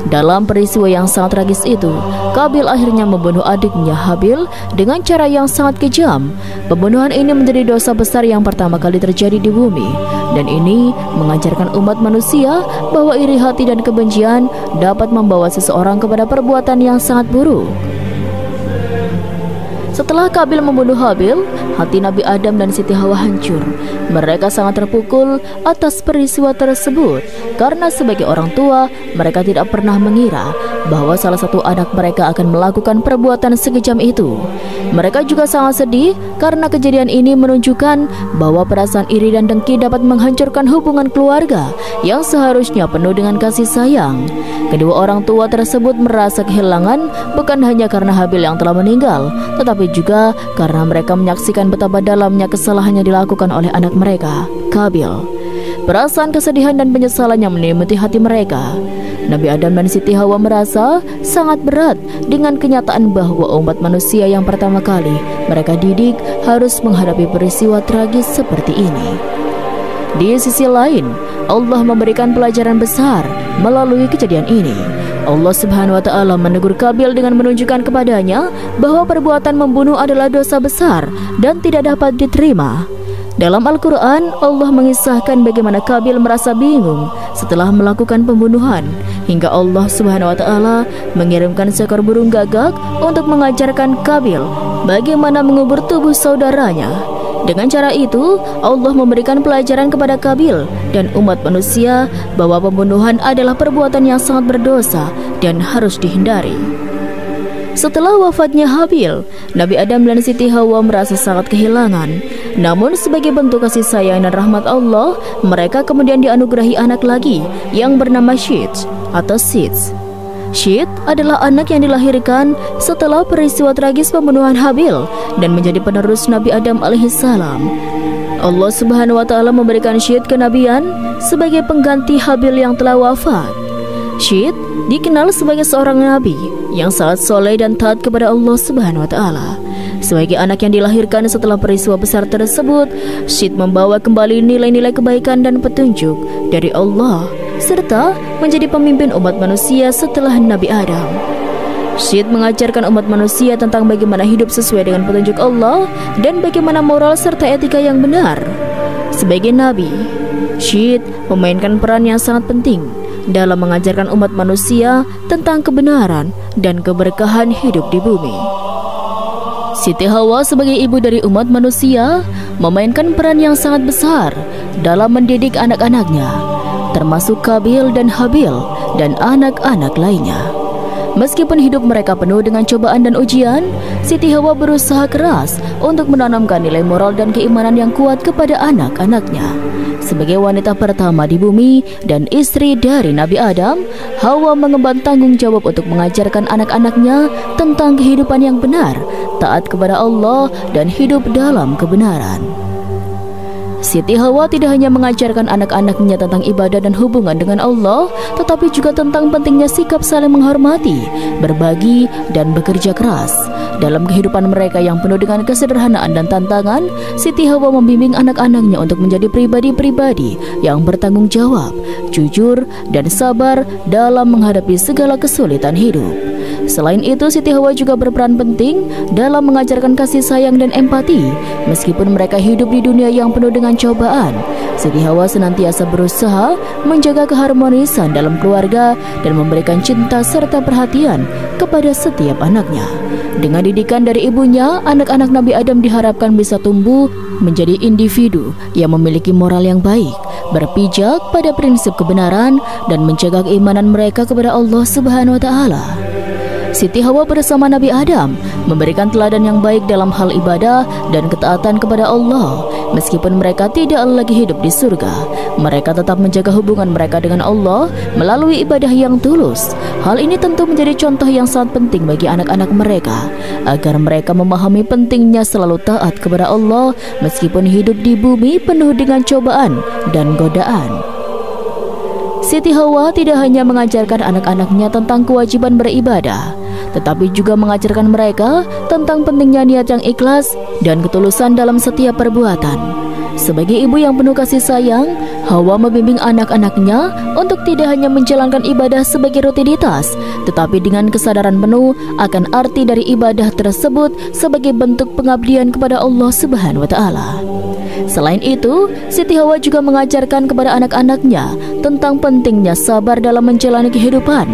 Dalam peristiwa yang sangat tragis itu, Qabil akhirnya membunuh adiknya Habil dengan cara yang sangat kejam. Pembunuhan ini menjadi dosa besar yang pertama kali terjadi di bumi, dan ini mengajarkan umat manusia bahwa iri hati dan kebencian dapat membawa seseorang kepada perbuatan yang sangat buruk. Setelah Qabil membunuh Habil, hati Nabi Adam dan Siti Hawa hancur. Mereka sangat terpukul atas peristiwa tersebut karena sebagai orang tua, mereka tidak pernah mengira bahwa salah satu anak mereka akan melakukan perbuatan sekejam itu. Mereka juga sangat sedih karena kejadian ini menunjukkan bahwa perasaan iri dan dengki dapat menghancurkan hubungan keluarga yang seharusnya penuh dengan kasih sayang. Kedua orang tua tersebut merasa kehilangan bukan hanya karena Habil yang telah meninggal, tetapi juga karena mereka menyaksikan betapa dalamnya kesalahan yang dilakukan oleh anak mereka, Qabil. Perasaan kesedihan dan penyesalan yang menyelimuti hati mereka. Nabi Adam dan Siti Hawa merasa sangat berat dengan kenyataan bahwa umat manusia yang pertama kali mereka didik harus menghadapi peristiwa tragis seperti ini. Di sisi lain, Allah memberikan pelajaran besar melalui kejadian ini. Allah Subhanahu wa taala menegur Qabil dengan menunjukkan kepadanya bahwa perbuatan membunuh adalah dosa besar dan tidak dapat diterima. Dalam Al-Quran, Allah mengisahkan bagaimana Qabil merasa bingung setelah melakukan pembunuhan, hingga Allah Subhanahu wa taala mengirimkan seekor burung gagak untuk mengajarkan Qabil bagaimana mengubur tubuh saudaranya. Dengan cara itu, Allah memberikan pelajaran kepada Qabil dan umat manusia bahwa pembunuhan adalah perbuatan yang sangat berdosa dan harus dihindari. Setelah wafatnya Habil, Nabi Adam dan Siti Hawa merasa sangat kehilangan. Namun sebagai bentuk kasih sayang dan rahmat Allah, mereka kemudian dianugerahi anak lagi yang bernama Shith atau Sith. Syed adalah anak yang dilahirkan setelah peristiwa tragis pembunuhan Habil dan menjadi penerus Nabi Adam alaihissalam. Allah Subhanahu wa taala memberikan Syed kenabian sebagai pengganti Habil yang telah wafat. Syed dikenal sebagai seorang nabi yang sangat soleh dan taat kepada Allah Subhanahu wa taala. Sebagai anak yang dilahirkan setelah peristiwa besar tersebut, Syed membawa kembali nilai-nilai kebaikan dan petunjuk dari Allah serta menjadi pemimpin umat manusia setelah Nabi Adam. Syed mengajarkan umat manusia tentang bagaimana hidup sesuai dengan petunjuk Allah dan bagaimana moral serta etika yang benar. Sebagai nabi, Syed memainkan peran yang sangat penting dalam mengajarkan umat manusia tentang kebenaran dan keberkahan hidup di bumi. Siti Hawa sebagai ibu dari umat manusia memainkan peran yang sangat besar dalam mendidik anak-anaknya, termasuk Qabil dan Habil dan anak-anak lainnya. Meskipun hidup mereka penuh dengan cobaan dan ujian, Siti Hawa berusaha keras untuk menanamkan nilai moral dan keimanan yang kuat kepada anak-anaknya. Sebagai wanita pertama di bumi dan istri dari Nabi Adam, Hawa mengemban tanggung jawab untuk mengajarkan anak-anaknya tentang kehidupan yang benar, taat kepada Allah, dan hidup dalam kebenaran. Siti Hawa tidak hanya mengajarkan anak-anaknya tentang ibadah dan hubungan dengan Allah, tetapi juga tentang pentingnya sikap saling menghormati, berbagi, dan bekerja keras. Dalam kehidupan mereka yang penuh dengan kesederhanaan dan tantangan, Siti Hawa membimbing anak-anaknya untuk menjadi pribadi-pribadi yang bertanggung jawab, jujur, dan sabar dalam menghadapi segala kesulitan hidup. Selain itu, Siti Hawa juga berperan penting dalam mengajarkan kasih sayang dan empati. Meskipun mereka hidup di dunia yang penuh dengan cobaan, Siti Hawa senantiasa berusaha menjaga keharmonisan dalam keluarga dan memberikan cinta serta perhatian kepada setiap anaknya. Dengan didikan dari ibunya, anak-anak Nabi Adam diharapkan bisa tumbuh menjadi individu yang memiliki moral yang baik, berpijak pada prinsip kebenaran, dan menjaga keimanan mereka kepada Allah Subhanahu wa taala. Siti Hawa bersama Nabi Adam memberikan teladan yang baik dalam hal ibadah dan ketaatan kepada Allah. Meskipun mereka tidak lagi hidup di surga, mereka tetap menjaga hubungan mereka dengan Allah melalui ibadah yang tulus. Hal ini tentu menjadi contoh yang sangat penting bagi anak-anak mereka, agar mereka memahami pentingnya selalu taat kepada Allah meskipun hidup di bumi penuh dengan cobaan dan godaan. Siti Hawa tidak hanya mengajarkan anak-anaknya tentang kewajiban beribadah, tetapi juga mengajarkan mereka tentang pentingnya niat yang ikhlas dan ketulusan dalam setiap perbuatan. Sebagai ibu yang penuh kasih sayang, Hawa membimbing anak-anaknya untuk tidak hanya menjalankan ibadah sebagai rutinitas, tetapi dengan kesadaran penuh akan arti dari ibadah tersebut sebagai bentuk pengabdian kepada Allah Subhanahu wa taala. Selain itu, Siti Hawa juga mengajarkan kepada anak-anaknya tentang pentingnya sabar dalam menjalani kehidupan.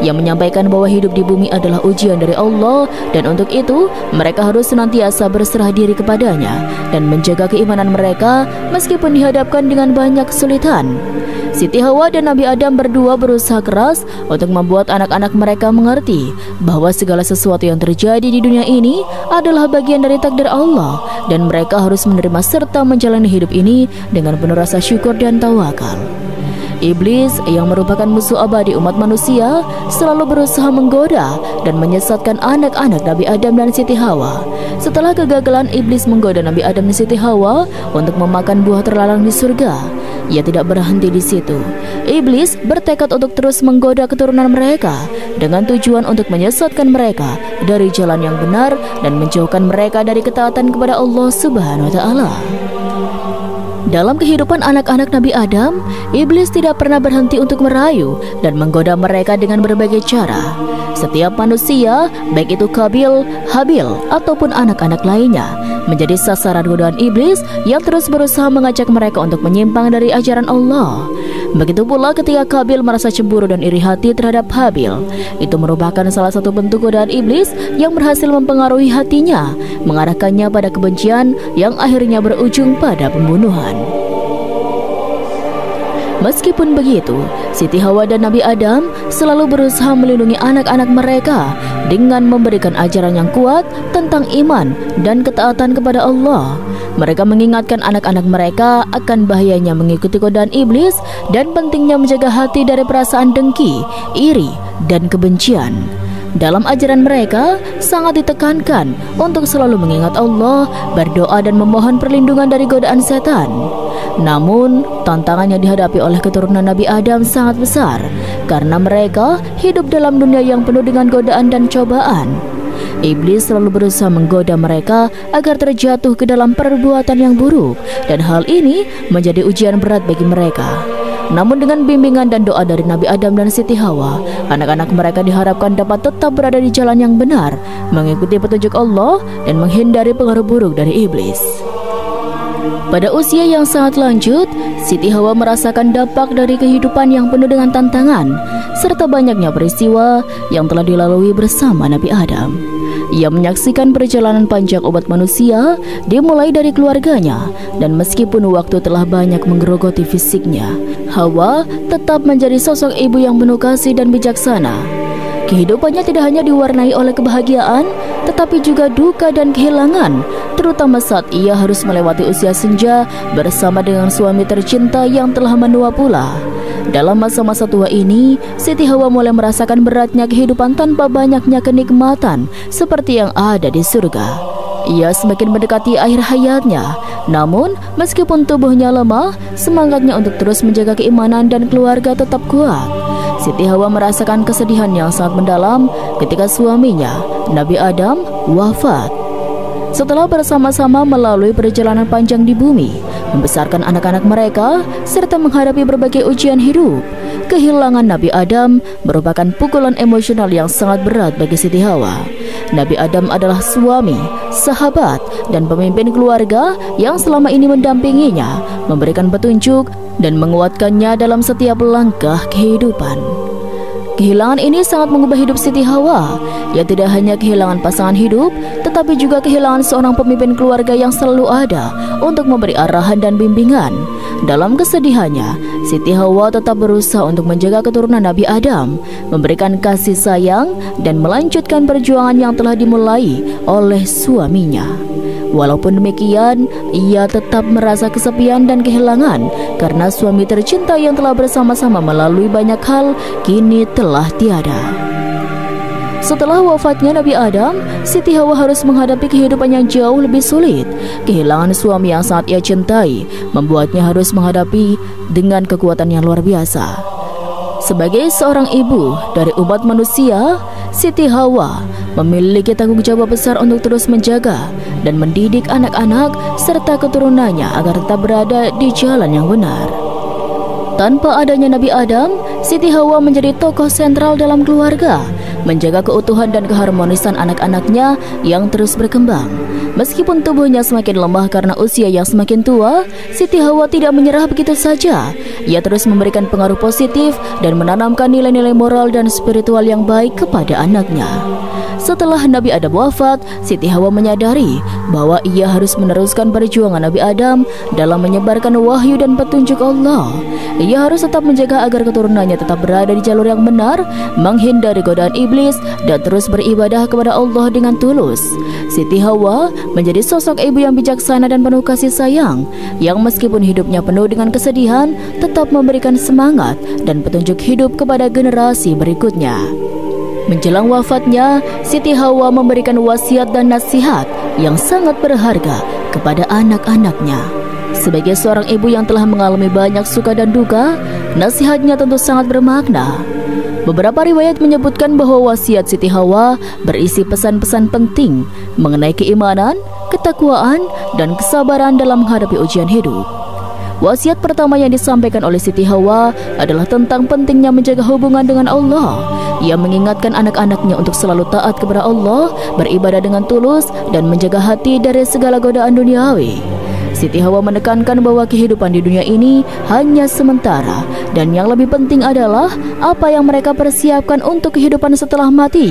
Yang menyampaikan bahwa hidup di bumi adalah ujian dari Allah, dan untuk itu mereka harus senantiasa berserah diri kepadanya dan menjaga keimanan mereka meskipun dihadapkan dengan banyak kesulitan. Siti Hawa dan Nabi Adam berdua berusaha keras untuk membuat anak-anak mereka mengerti bahwa segala sesuatu yang terjadi di dunia ini adalah bagian dari takdir Allah, dan mereka harus menerima serta menjalani hidup ini dengan penuh rasa syukur dan tawakal. Iblis yang merupakan musuh abadi umat manusia selalu berusaha menggoda dan menyesatkan anak-anak Nabi Adam dan Siti Hawa. Setelah kegagalan Iblis menggoda Nabi Adam dan Siti Hawa untuk memakan buah terlarang di surga, ia tidak berhenti di situ. Iblis bertekad untuk terus menggoda keturunan mereka dengan tujuan untuk menyesatkan mereka dari jalan yang benar dan menjauhkan mereka dari ketaatan kepada Allah Subhanahu wa taala. Dalam kehidupan anak-anak Nabi Adam, Iblis tidak pernah berhenti untuk merayu dan menggoda mereka dengan berbagai cara. Setiap manusia, baik itu Qabil, Habil, ataupun anak-anak lainnya, menjadi sasaran godaan Iblis yang terus berusaha mengajak mereka untuk menyimpang dari ajaran Allah. Begitu pula ketika Qabil merasa cemburu dan iri hati terhadap Habil. Itu merupakan salah satu bentuk godaan Iblis yang berhasil mempengaruhi hatinya, mengarahkannya pada kebencian yang akhirnya berujung pada pembunuhan. Meskipun begitu, Siti Hawa dan Nabi Adam selalu berusaha melindungi anak-anak mereka dengan memberikan ajaran yang kuat tentang iman dan ketaatan kepada Allah. Mereka mengingatkan anak-anak mereka akan bahayanya mengikuti godaan iblis dan pentingnya menjaga hati dari perasaan dengki, iri, dan kebencian. Dalam ajaran mereka sangat ditekankan untuk selalu mengingat Allah, berdoa dan memohon perlindungan dari godaan setan. Namun, tantangan yang dihadapi oleh keturunan Nabi Adam sangat besar karena mereka hidup dalam dunia yang penuh dengan godaan dan cobaan. Iblis selalu berusaha menggoda mereka agar terjatuh ke dalam perbuatan yang buruk, dan hal ini menjadi ujian berat bagi mereka. Namun dengan bimbingan dan doa dari Nabi Adam dan Siti Hawa, anak-anak mereka diharapkan dapat tetap berada di jalan yang benar, mengikuti petunjuk Allah dan menghindari pengaruh buruk dari iblis. Pada usia yang sangat lanjut, Siti Hawa merasakan dampak dari kehidupan yang penuh dengan tantangan, serta banyaknya peristiwa yang telah dilalui bersama Nabi Adam. Ia menyaksikan perjalanan panjang umat manusia dimulai dari keluarganya, dan meskipun waktu telah banyak menggerogoti fisiknya, Hawa tetap menjadi sosok ibu yang penuh kasih dan bijaksana. Kehidupannya tidak hanya diwarnai oleh kebahagiaan, tetapi juga duka dan kehilangan, terutama saat ia harus melewati usia senja bersama dengan suami tercinta yang telah menua pula. Dalam masa-masa tua ini, Siti Hawa mulai merasakan beratnya kehidupan tanpa banyaknya kenikmatan seperti yang ada di surga. Ia semakin mendekati akhir hayatnya, namun meskipun tubuhnya lemah, semangatnya untuk terus menjaga keimanan dan keluarga tetap kuat. Siti Hawa merasakan kesedihan yang sangat mendalam ketika suaminya, Nabi Adam, wafat. Setelah bersama-sama melalui perjalanan panjang di bumi, membesarkan anak-anak mereka, serta menghadapi berbagai ujian hidup, kehilangan Nabi Adam merupakan pukulan emosional yang sangat berat bagi Siti Hawa. Nabi Adam adalah suami, sahabat, dan pemimpin keluarga yang selama ini mendampinginya, memberikan petunjuk, dan menguatkannya dalam setiap langkah kehidupan. Kehilangan ini sangat mengubah hidup Siti Hawa. Ia tidak hanya kehilangan pasangan hidup, tetapi juga kehilangan seorang pemimpin keluarga yang selalu ada untuk memberi arahan dan bimbingan. Dalam kesedihannya, Siti Hawa tetap berusaha untuk menjaga keturunan Nabi Adam, memberikan kasih sayang, dan melanjutkan perjuangan yang telah dimulai oleh suaminya. Walaupun demikian, ia tetap merasa kesepian dan kehilangan karena suami tercinta yang telah bersama-sama melalui banyak hal kini telah tiada. Setelah wafatnya Nabi Adam, Siti Hawa harus menghadapi kehidupan yang jauh lebih sulit. Kehilangan suami yang sangat ia cintai membuatnya harus menghadapi dengan kekuatan yang luar biasa. Sebagai seorang ibu dari umat manusia, Siti Hawa memiliki tanggung jawab besar untuk terus menjaga dan mendidik anak-anak serta keturunannya agar tetap berada di jalan yang benar. Tanpa adanya Nabi Adam, Siti Hawa menjadi tokoh sentral dalam keluarga, menjaga keutuhan dan keharmonisan anak-anaknya yang terus berkembang. Meskipun tubuhnya semakin lemah karena usia yang semakin tua, Siti Hawa tidak menyerah begitu saja. Ia terus memberikan pengaruh positif dan menanamkan nilai-nilai moral dan spiritual yang baik kepada anaknya. Setelah Nabi Adam wafat, Siti Hawa menyadari bahwa ia harus meneruskan perjuangan Nabi Adam dalam menyebarkan wahyu dan petunjuk Allah. Ia harus tetap menjaga agar keturunannya tetap berada di jalur yang benar, menghindari godaan iblis, dan terus beribadah kepada Allah dengan tulus. Siti Hawa menjadi sosok ibu yang bijaksana dan penuh kasih sayang, yang meskipun hidupnya penuh dengan kesedihan, tetap memberikan semangat dan petunjuk hidup kepada generasi berikutnya. Menjelang wafatnya, Siti Hawa memberikan wasiat dan nasihat yang sangat berharga kepada anak-anaknya. Sebagai seorang ibu yang telah mengalami banyak suka dan duka, nasihatnya tentu sangat bermakna. Beberapa riwayat menyebutkan bahwa wasiat Siti Hawa berisi pesan-pesan penting mengenai keimanan, ketakwaan, dan kesabaran dalam menghadapi ujian hidup. Wasiat pertama yang disampaikan oleh Siti Hawa adalah tentang pentingnya menjaga hubungan dengan Allah. Ia mengingatkan anak-anaknya untuk selalu taat kepada Allah, beribadah dengan tulus, dan menjaga hati dari segala godaan duniawi. Siti Hawa menekankan bahwa kehidupan di dunia ini hanya sementara, dan yang lebih penting adalah apa yang mereka persiapkan untuk kehidupan setelah mati.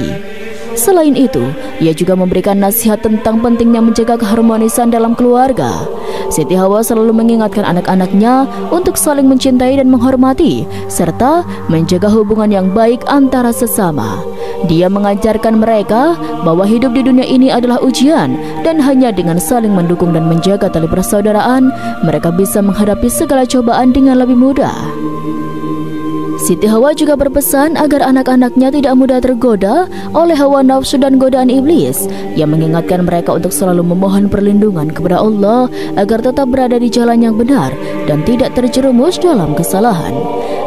Selain itu, ia juga memberikan nasihat tentang pentingnya menjaga keharmonisan dalam keluarga. Siti Hawa selalu mengingatkan anak-anaknya untuk saling mencintai dan menghormati, serta menjaga hubungan yang baik antara sesama. Dia mengajarkan mereka bahwa hidup di dunia ini adalah ujian, dan hanya dengan saling mendukung dan menjaga tali persaudaraan, mereka bisa menghadapi segala cobaan dengan lebih mudah. Siti Hawa juga berpesan agar anak-anaknya tidak mudah tergoda oleh hawa nafsu dan godaan iblis. Ia mengingatkan mereka untuk selalu memohon perlindungan kepada Allah agar tetap berada di jalan yang benar dan tidak terjerumus dalam kesalahan.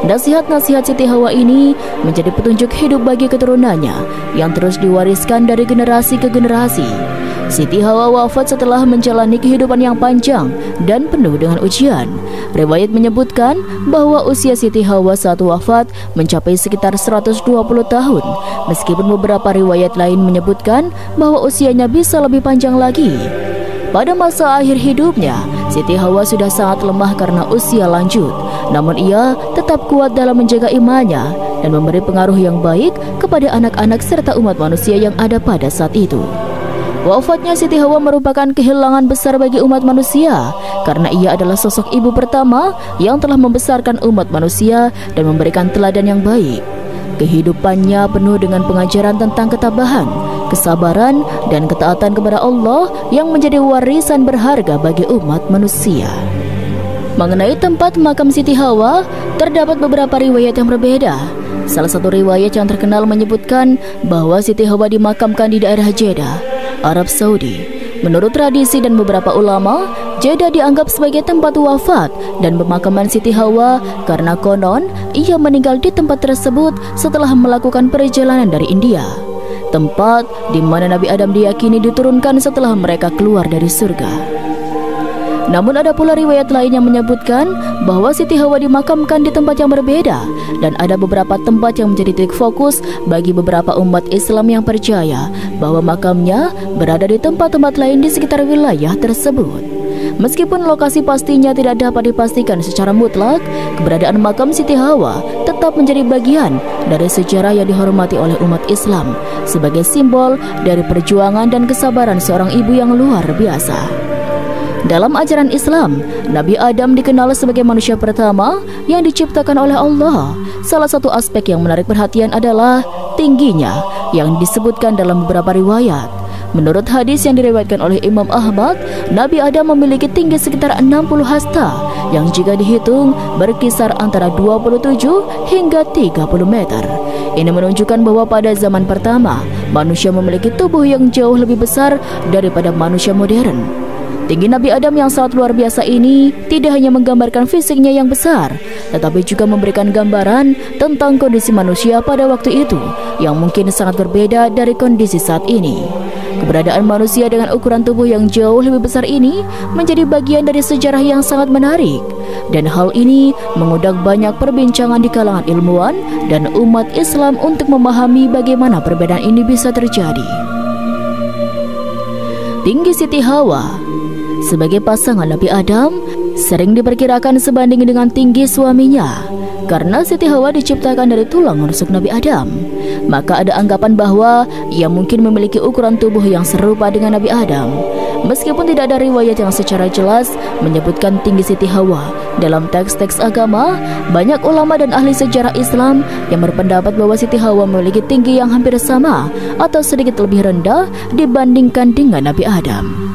Nasihat-nasihat Siti Hawa ini menjadi petunjuk hidup bagi keturunannya yang terus diwariskan dari generasi ke generasi. Siti Hawa wafat setelah menjalani kehidupan yang panjang dan penuh dengan ujian. Riwayat menyebutkan bahwa usia Siti Hawa saat wafat mencapai sekitar 120 tahun, meskipun beberapa riwayat lain menyebutkan bahwa usianya bisa lebih panjang lagi. Pada masa akhir hidupnya, Siti Hawa sudah sangat lemah karena usia lanjut. Namun ia tetap kuat dalam menjaga imannya dan memberi pengaruh yang baik kepada anak-anak serta umat manusia yang ada pada saat itu. Wafatnya Siti Hawa merupakan kehilangan besar bagi umat manusia karena ia adalah sosok ibu pertama yang telah membesarkan umat manusia dan memberikan teladan yang baik. Kehidupannya penuh dengan pengajaran tentang ketabahan, kesabaran, dan ketaatan kepada Allah yang menjadi warisan berharga bagi umat manusia. Mengenai tempat makam Siti Hawa, terdapat beberapa riwayat yang berbeda. Salah satu riwayat yang terkenal menyebutkan bahwa Siti Hawa dimakamkan di daerah Jeddah, Arab Saudi. Menurut tradisi dan beberapa ulama, Jeddah dianggap sebagai tempat wafat dan pemakaman Siti Hawa karena konon ia meninggal di tempat tersebut setelah melakukan perjalanan dari India, tempat di mana Nabi Adam diyakini diturunkan setelah mereka keluar dari surga. Namun ada pula riwayat lain yang menyebutkan bahwa Siti Hawa dimakamkan di tempat yang berbeda, dan ada beberapa tempat yang menjadi titik fokus bagi beberapa umat Islam yang percaya bahwa makamnya berada di tempat-tempat lain di sekitar wilayah tersebut. Meskipun lokasi pastinya tidak dapat dipastikan secara mutlak, keberadaan makam Siti Hawa tetap menjadi bagian dari sejarah yang dihormati oleh umat Islam sebagai simbol dari perjuangan dan kesabaran seorang ibu yang luar biasa. Dalam ajaran Islam, Nabi Adam dikenal sebagai manusia pertama yang diciptakan oleh Allah. Salah satu aspek yang menarik perhatian adalah tingginya yang disebutkan dalam beberapa riwayat. Menurut hadis yang diriwayatkan oleh Imam Ahmad, Nabi Adam memiliki tinggi sekitar 60 hasta yang jika dihitung berkisar antara 27 hingga 30 meter. Ini menunjukkan bahwa pada zaman pertama, manusia memiliki tubuh yang jauh lebih besar daripada manusia modern. Tinggi Nabi Adam yang sangat luar biasa ini tidak hanya menggambarkan fisiknya yang besar, tetapi juga memberikan gambaran tentang kondisi manusia pada waktu itu yang mungkin sangat berbeda dari kondisi saat ini. Keberadaan manusia dengan ukuran tubuh yang jauh lebih besar ini menjadi bagian dari sejarah yang sangat menarik, dan hal ini mengundang banyak perbincangan di kalangan ilmuwan dan umat Islam untuk memahami bagaimana perbedaan ini bisa terjadi. Tinggi Siti Hawa sebagai pasangan Nabi Adam sering diperkirakan sebanding dengan tinggi suaminya. Karena Siti Hawa diciptakan dari tulang rusuk Nabi Adam, maka ada anggapan bahwa ia mungkin memiliki ukuran tubuh yang serupa dengan Nabi Adam. Meskipun tidak ada riwayat yang secara jelas menyebutkan tinggi Siti Hawa dalam teks-teks agama, banyak ulama dan ahli sejarah Islam yang berpendapat bahwa Siti Hawa memiliki tinggi yang hampir sama atau sedikit lebih rendah dibandingkan dengan Nabi Adam.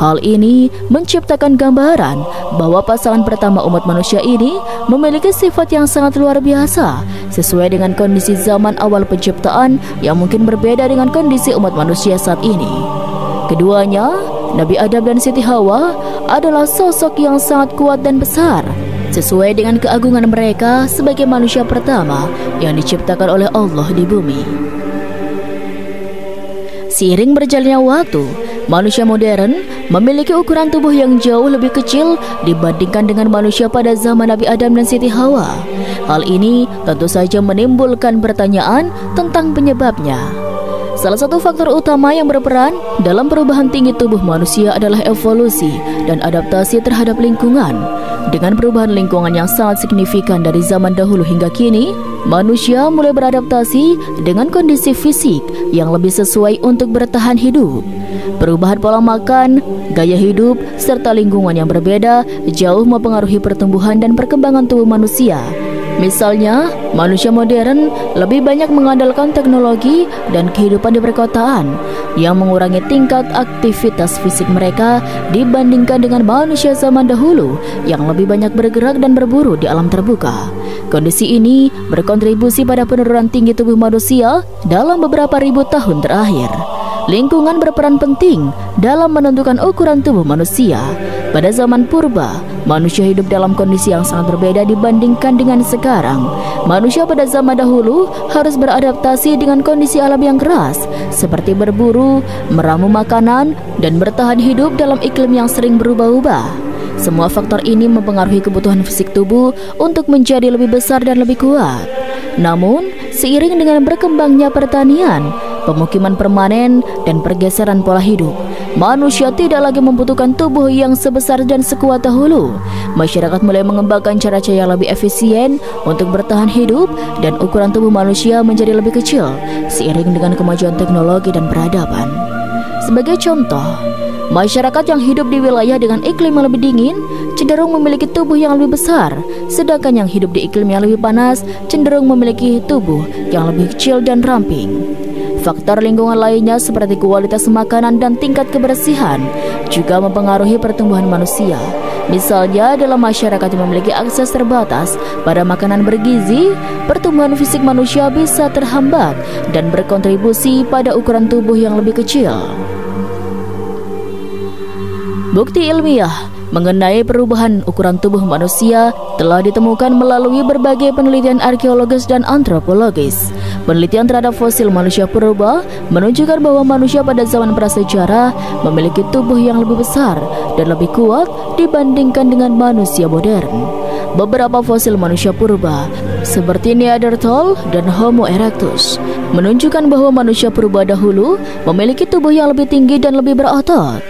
Hal ini menciptakan gambaran bahwa pasangan pertama umat manusia ini memiliki sifat yang sangat luar biasa sesuai dengan kondisi zaman awal penciptaan yang mungkin berbeda dengan kondisi umat manusia saat ini. Keduanya, Nabi Adam dan Siti Hawa, adalah sosok yang sangat kuat dan besar sesuai dengan keagungan mereka sebagai manusia pertama yang diciptakan oleh Allah di bumi. Seiring berjalannya waktu, manusia modern memiliki ukuran tubuh yang jauh lebih kecil dibandingkan dengan manusia pada zaman Nabi Adam dan Siti Hawa. Hal ini tentu saja menimbulkan pertanyaan tentang penyebabnya. Salah satu faktor utama yang berperan dalam perubahan tinggi tubuh manusia adalah evolusi dan adaptasi terhadap lingkungan. Dengan perubahan lingkungan yang sangat signifikan dari zaman dahulu hingga kini, manusia mulai beradaptasi dengan kondisi fisik yang lebih sesuai untuk bertahan hidup. Perubahan pola makan, gaya hidup, serta lingkungan yang berbeda jauh mempengaruhi pertumbuhan dan perkembangan tubuh manusia. Misalnya, manusia modern lebih banyak mengandalkan teknologi dan kehidupan di perkotaan yang mengurangi tingkat aktivitas fisik mereka dibandingkan dengan manusia zaman dahulu yang lebih banyak bergerak dan berburu di alam terbuka. Kondisi ini berkontribusi pada penurunan tinggi tubuh manusia dalam beberapa ribu tahun terakhir. Lingkungan berperan penting dalam menentukan ukuran tubuh manusia. Pada zaman purba, manusia hidup dalam kondisi yang sangat berbeda dibandingkan dengan sekarang. Manusia pada zaman dahulu harus beradaptasi dengan kondisi alam yang keras, seperti berburu, meramu makanan, dan bertahan hidup dalam iklim yang sering berubah-ubah. Semua faktor ini mempengaruhi kebutuhan fisik tubuh untuk menjadi lebih besar dan lebih kuat. Namun, seiring dengan berkembangnya pertanian, pemukiman permanen, dan pergeseran pola hidup, manusia tidak lagi membutuhkan tubuh yang sebesar dan sekuat dahulu. Masyarakat mulai mengembangkan cara-cara yang lebih efisien untuk bertahan hidup, dan ukuran tubuh manusia menjadi lebih kecil seiring dengan kemajuan teknologi dan peradaban. Sebagai contoh, masyarakat yang hidup di wilayah dengan iklim yang lebih dingin cenderung memiliki tubuh yang lebih besar, sedangkan yang hidup di iklim yang lebih panas cenderung memiliki tubuh yang lebih kecil dan ramping. Faktor lingkungan lainnya seperti kualitas makanan dan tingkat kebersihan juga mempengaruhi pertumbuhan manusia. Misalnya, dalam masyarakat yang memiliki akses terbatas pada makanan bergizi, pertumbuhan fisik manusia bisa terhambat dan berkontribusi pada ukuran tubuh yang lebih kecil. Bukti ilmiah mengenai perubahan ukuran tubuh manusia telah ditemukan melalui berbagai penelitian arkeologis dan antropologis. Penelitian terhadap fosil manusia purba menunjukkan bahwa manusia pada zaman prasejarah memiliki tubuh yang lebih besar dan lebih kuat dibandingkan dengan manusia modern. Beberapa fosil manusia purba seperti Neanderthal dan Homo erectus menunjukkan bahwa manusia purba dahulu memiliki tubuh yang lebih tinggi dan lebih berotot.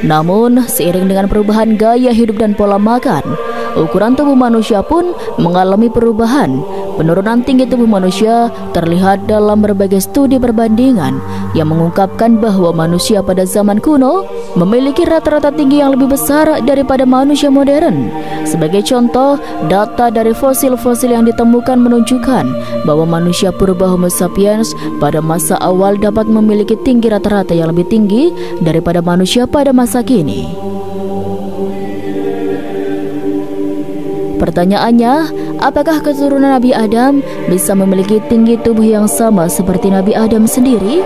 Namun, seiring dengan perubahan gaya hidup dan pola makan, ukuran tubuh manusia pun mengalami perubahan. Penurunan tinggi tubuh manusia terlihat dalam berbagai studi perbandingan yang mengungkapkan bahwa manusia pada zaman kuno memiliki rata-rata tinggi yang lebih besar daripada manusia modern. Sebagai contoh, data dari fosil-fosil yang ditemukan menunjukkan bahwa manusia purba Homo sapiens pada masa awal dapat memiliki tinggi rata-rata yang lebih tinggi daripada manusia pada masa kini. Pertanyaannya, apakah keturunan Nabi Adam bisa memiliki tinggi tubuh yang sama seperti Nabi Adam sendiri?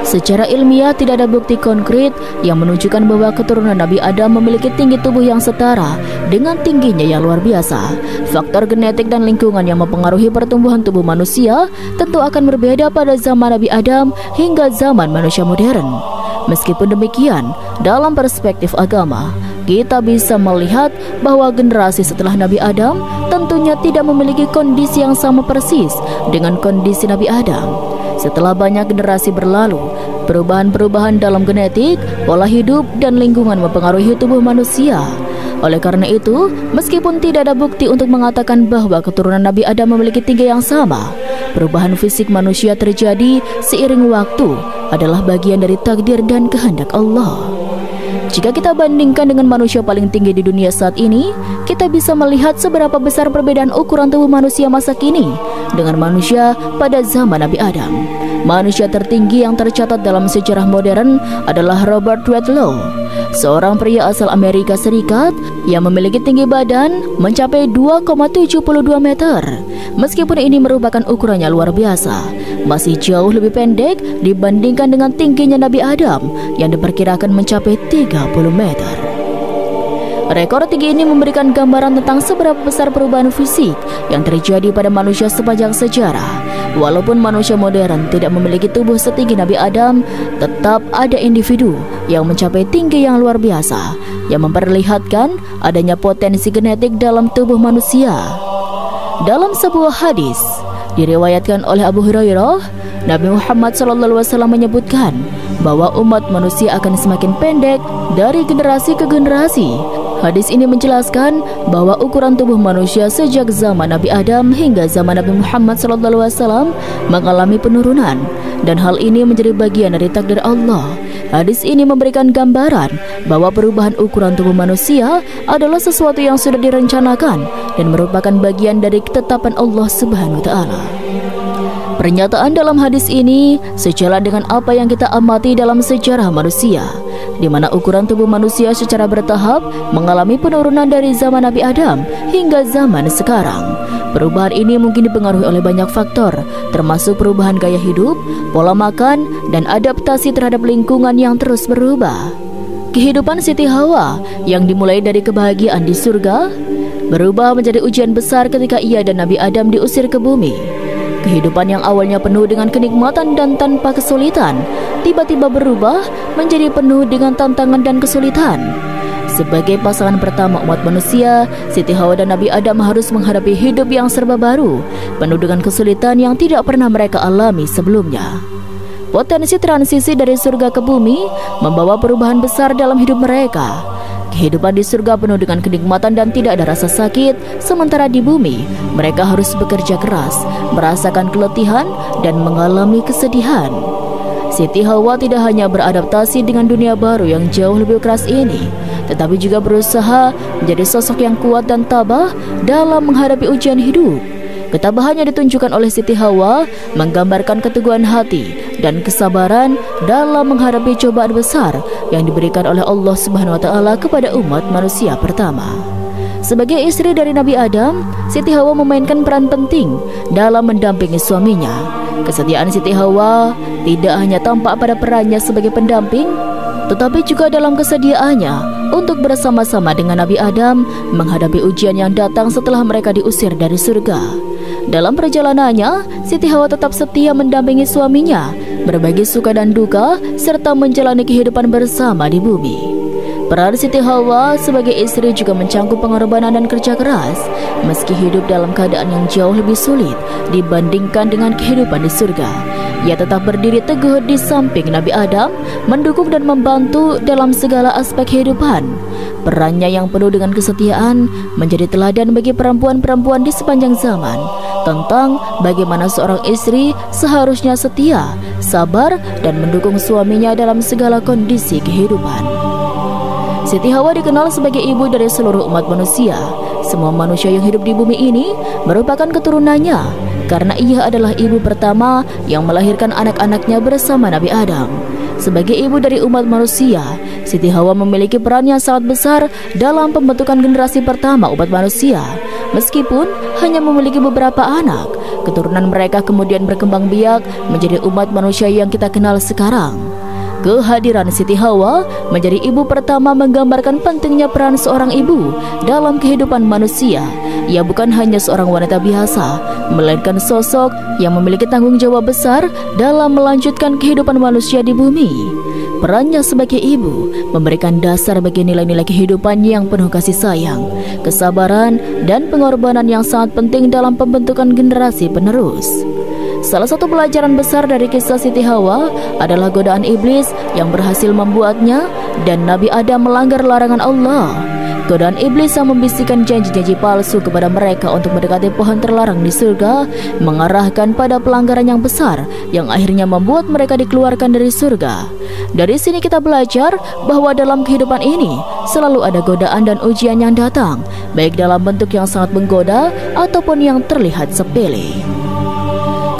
Secara ilmiah tidak ada bukti konkret yang menunjukkan bahwa keturunan Nabi Adam memiliki tinggi tubuh yang setara dengan tingginya yang luar biasa. Faktor genetik dan lingkungan yang mempengaruhi pertumbuhan tubuh manusia tentu akan berbeda pada zaman Nabi Adam hingga zaman manusia modern. Meskipun demikian, dalam perspektif agama, kita bisa melihat bahwa generasi setelah Nabi Adam tentunya tidak memiliki kondisi yang sama persis dengan kondisi Nabi Adam. Setelah banyak generasi berlalu, perubahan-perubahan dalam genetik, pola hidup, dan lingkungan mempengaruhi tubuh manusia. Oleh karena itu, meskipun tidak ada bukti untuk mengatakan bahwa keturunan Nabi Adam memiliki tinggi yang sama, perubahan fisik manusia terjadi seiring waktu adalah bagian dari takdir dan kehendak Allah. Jika kita bandingkan dengan manusia paling tinggi di dunia saat ini, kita bisa melihat seberapa besar perbedaan ukuran tubuh manusia masa kini dengan manusia pada zaman Nabi Adam. Manusia tertinggi yang tercatat dalam sejarah modern adalah Robert Wadlow, seorang pria asal Amerika Serikat yang memiliki tinggi badan mencapai 2,72 meter. Meskipun ini merupakan ukurannya luar biasa, masih jauh lebih pendek dibandingkan dengan tingginya Nabi Adam yang diperkirakan mencapai 30 meter. Rekor tinggi ini memberikan gambaran tentang seberapa besar perubahan fisik yang terjadi pada manusia sepanjang sejarah. Walaupun manusia modern tidak memiliki tubuh setinggi Nabi Adam, tetap ada individu yang mencapai tinggi yang luar biasa, yang memperlihatkan adanya potensi genetik dalam tubuh manusia. Dalam sebuah hadis diriwayatkan oleh Abu Hurairah, Nabi Muhammad SAW menyebutkan bahwa umat manusia akan semakin pendek dari generasi ke generasi. Hadis ini menjelaskan bahwa ukuran tubuh manusia sejak zaman Nabi Adam hingga zaman Nabi Muhammad SAW mengalami penurunan, dan hal ini menjadi bagian dari takdir Allah. Hadis ini memberikan gambaran bahwa perubahan ukuran tubuh manusia adalah sesuatu yang sudah direncanakan dan merupakan bagian dari ketetapan Allah Subhanahu wa Ta'ala. Pernyataan dalam hadis ini sejalan dengan apa yang kita amati dalam sejarah manusia, di mana ukuran tubuh manusia secara bertahap mengalami penurunan dari zaman Nabi Adam hingga zaman sekarang. Perubahan ini mungkin dipengaruhi oleh banyak faktor, termasuk perubahan gaya hidup, pola makan, dan adaptasi terhadap lingkungan yang terus berubah. Kehidupan Siti Hawa yang dimulai dari kebahagiaan di surga berubah menjadi ujian besar ketika ia dan Nabi Adam diusir ke bumi. Kehidupan yang awalnya penuh dengan kenikmatan dan tanpa kesulitan tiba-tiba berubah menjadi penuh dengan tantangan dan kesulitan. Sebagai pasangan pertama umat manusia, Siti Hawa dan Nabi Adam harus menghadapi hidup yang serba baru, penuh dengan kesulitan yang tidak pernah mereka alami sebelumnya. Potensi transisi dari surga ke bumi membawa perubahan besar dalam hidup mereka. Kehidupan di surga penuh dengan kenikmatan dan tidak ada rasa sakit, sementara di bumi mereka harus bekerja keras, merasakan keletihan, dan mengalami kesedihan. Siti Hawa tidak hanya beradaptasi dengan dunia baru yang jauh lebih keras ini, tetapi juga berusaha menjadi sosok yang kuat dan tabah dalam menghadapi ujian hidup. Ketabahannya ditunjukkan oleh Siti Hawa menggambarkan keteguhan hati dan kesabaran dalam menghadapi cobaan besar yang diberikan oleh Allah Subhanahu wa Ta'ala kepada umat manusia pertama. Sebagai istri dari Nabi Adam, Siti Hawa memainkan peran penting dalam mendampingi suaminya. Kesetiaan Siti Hawa tidak hanya tampak pada perannya sebagai pendamping, tetapi juga dalam kesediaannya untuk bersama-sama dengan Nabi Adam menghadapi ujian yang datang setelah mereka diusir dari surga. Dalam perjalanannya, Siti Hawa tetap setia mendampingi suaminya, berbagi suka dan duka, serta menjalani kehidupan bersama di bumi. Peran Siti Hawa sebagai istri juga mencangkup pengorbanan dan kerja keras, meski hidup dalam keadaan yang jauh lebih sulit dibandingkan dengan kehidupan di surga. Ia tetap berdiri teguh di samping Nabi Adam, mendukung dan membantu dalam segala aspek kehidupan. Perannya yang penuh dengan kesetiaan menjadi teladan bagi perempuan-perempuan di sepanjang zaman tentang bagaimana seorang istri seharusnya setia, sabar, dan mendukung suaminya dalam segala kondisi kehidupan. Siti Hawa dikenal sebagai ibu dari seluruh umat manusia. Semua manusia yang hidup di bumi ini merupakan keturunannya, karena ia adalah ibu pertama yang melahirkan anak-anaknya bersama Nabi Adam. Sebagai ibu dari umat manusia, Siti Hawa memiliki peran yang sangat besar dalam pembentukan generasi pertama umat manusia. Meskipun hanya memiliki beberapa anak, keturunan mereka kemudian berkembang biak menjadi umat manusia yang kita kenal sekarang. Kehadiran Siti Hawa menjadi ibu pertama menggambarkan pentingnya peran seorang ibu dalam kehidupan manusia. Ia bukan hanya seorang wanita biasa, melainkan sosok yang memiliki tanggung jawab besar dalam melanjutkan kehidupan manusia di bumi. Perannya sebagai ibu memberikan dasar bagi nilai-nilai kehidupan yang penuh kasih sayang, kesabaran, dan pengorbanan yang sangat penting dalam pembentukan generasi penerus. Salah satu pelajaran besar dari kisah Siti Hawa adalah godaan iblis yang berhasil membuatnya dan Nabi Adam melanggar larangan Allah. Godaan iblis yang membisikkan janji-janji palsu kepada mereka untuk mendekati pohon terlarang di surga mengarahkan pada pelanggaran yang besar yang akhirnya membuat mereka dikeluarkan dari surga. Dari sini kita belajar bahwa dalam kehidupan ini selalu ada godaan dan ujian yang datang, baik dalam bentuk yang sangat menggoda ataupun yang terlihat sepele.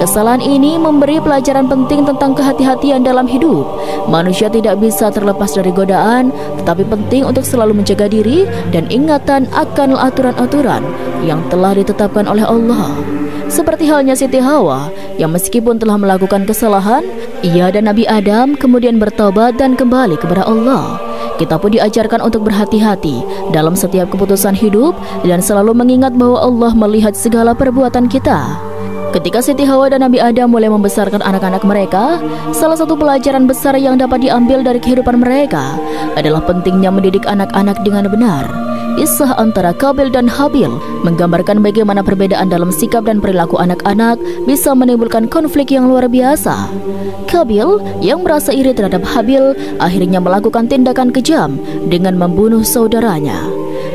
Kesalahan ini memberi pelajaran penting tentang kehati-hatian dalam hidup. Manusia tidak bisa terlepas dari godaan, tetapi penting untuk selalu menjaga diri dan ingatan akan aturan-aturan yang telah ditetapkan oleh Allah. Seperti halnya Siti Hawa, yang meskipun telah melakukan kesalahan, ia dan Nabi Adam kemudian bertobat dan kembali kepada Allah. Kita pun diajarkan untuk berhati-hati dalam setiap keputusan hidup dan selalu mengingat bahwa Allah melihat segala perbuatan kita. Ketika Siti Hawa dan Nabi Adam mulai membesarkan anak-anak mereka, salah satu pelajaran besar yang dapat diambil dari kehidupan mereka adalah pentingnya mendidik anak-anak dengan benar. kisah antara Qabil dan Habil menggambarkan bagaimana perbedaan dalam sikap dan perilaku anak-anak bisa menimbulkan konflik yang luar biasa. Qabil yang merasa iri terhadap Habil akhirnya melakukan tindakan kejam dengan membunuh saudaranya.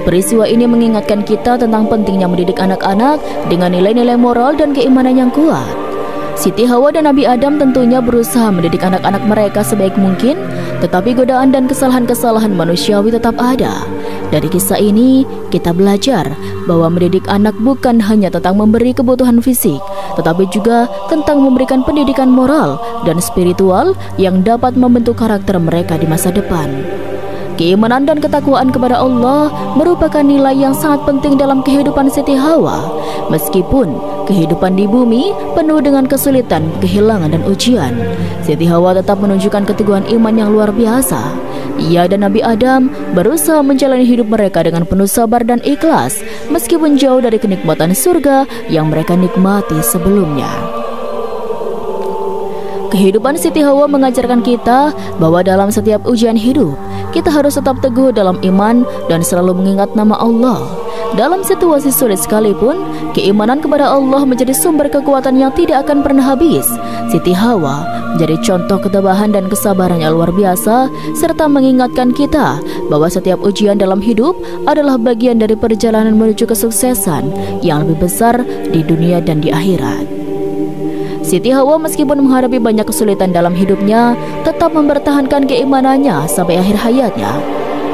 Peristiwa ini mengingatkan kita tentang pentingnya mendidik anak-anak dengan nilai-nilai moral dan keimanan yang kuat. Siti Hawa dan Nabi Adam tentunya berusaha mendidik anak-anak mereka sebaik mungkin, tetapi godaan dan kesalahan-kesalahan manusiawi tetap ada. Dari kisah ini, kita belajar bahwa mendidik anak bukan hanya tentang memberi kebutuhan fisik, tetapi juga tentang memberikan pendidikan moral dan spiritual yang dapat membentuk karakter mereka di masa depan. Keimanan dan ketakwaan kepada Allah merupakan nilai yang sangat penting dalam kehidupan Siti Hawa. Meskipun kehidupan di bumi penuh dengan kesulitan, kehilangan, dan ujian, Siti Hawa tetap menunjukkan keteguhan iman yang luar biasa. Ia dan Nabi Adam berusaha menjalani hidup mereka dengan penuh sabar dan ikhlas, meskipun jauh dari kenikmatan surga yang mereka nikmati sebelumnya. Kehidupan Siti Hawa mengajarkan kita bahwa dalam setiap ujian hidup, kita harus tetap teguh dalam iman dan selalu mengingat nama Allah. Dalam situasi sulit sekalipun, keimanan kepada Allah menjadi sumber kekuatan yang tidak akan pernah habis. Siti Hawa menjadi contoh ketabahan dan kesabaran yang luar biasa, serta mengingatkan kita bahwa setiap ujian dalam hidup adalah bagian dari perjalanan menuju kesuksesan yang lebih besar di dunia dan di akhirat. Siti Hawa meskipun menghadapi banyak kesulitan dalam hidupnya, tetap mempertahankan keimanannya sampai akhir hayatnya.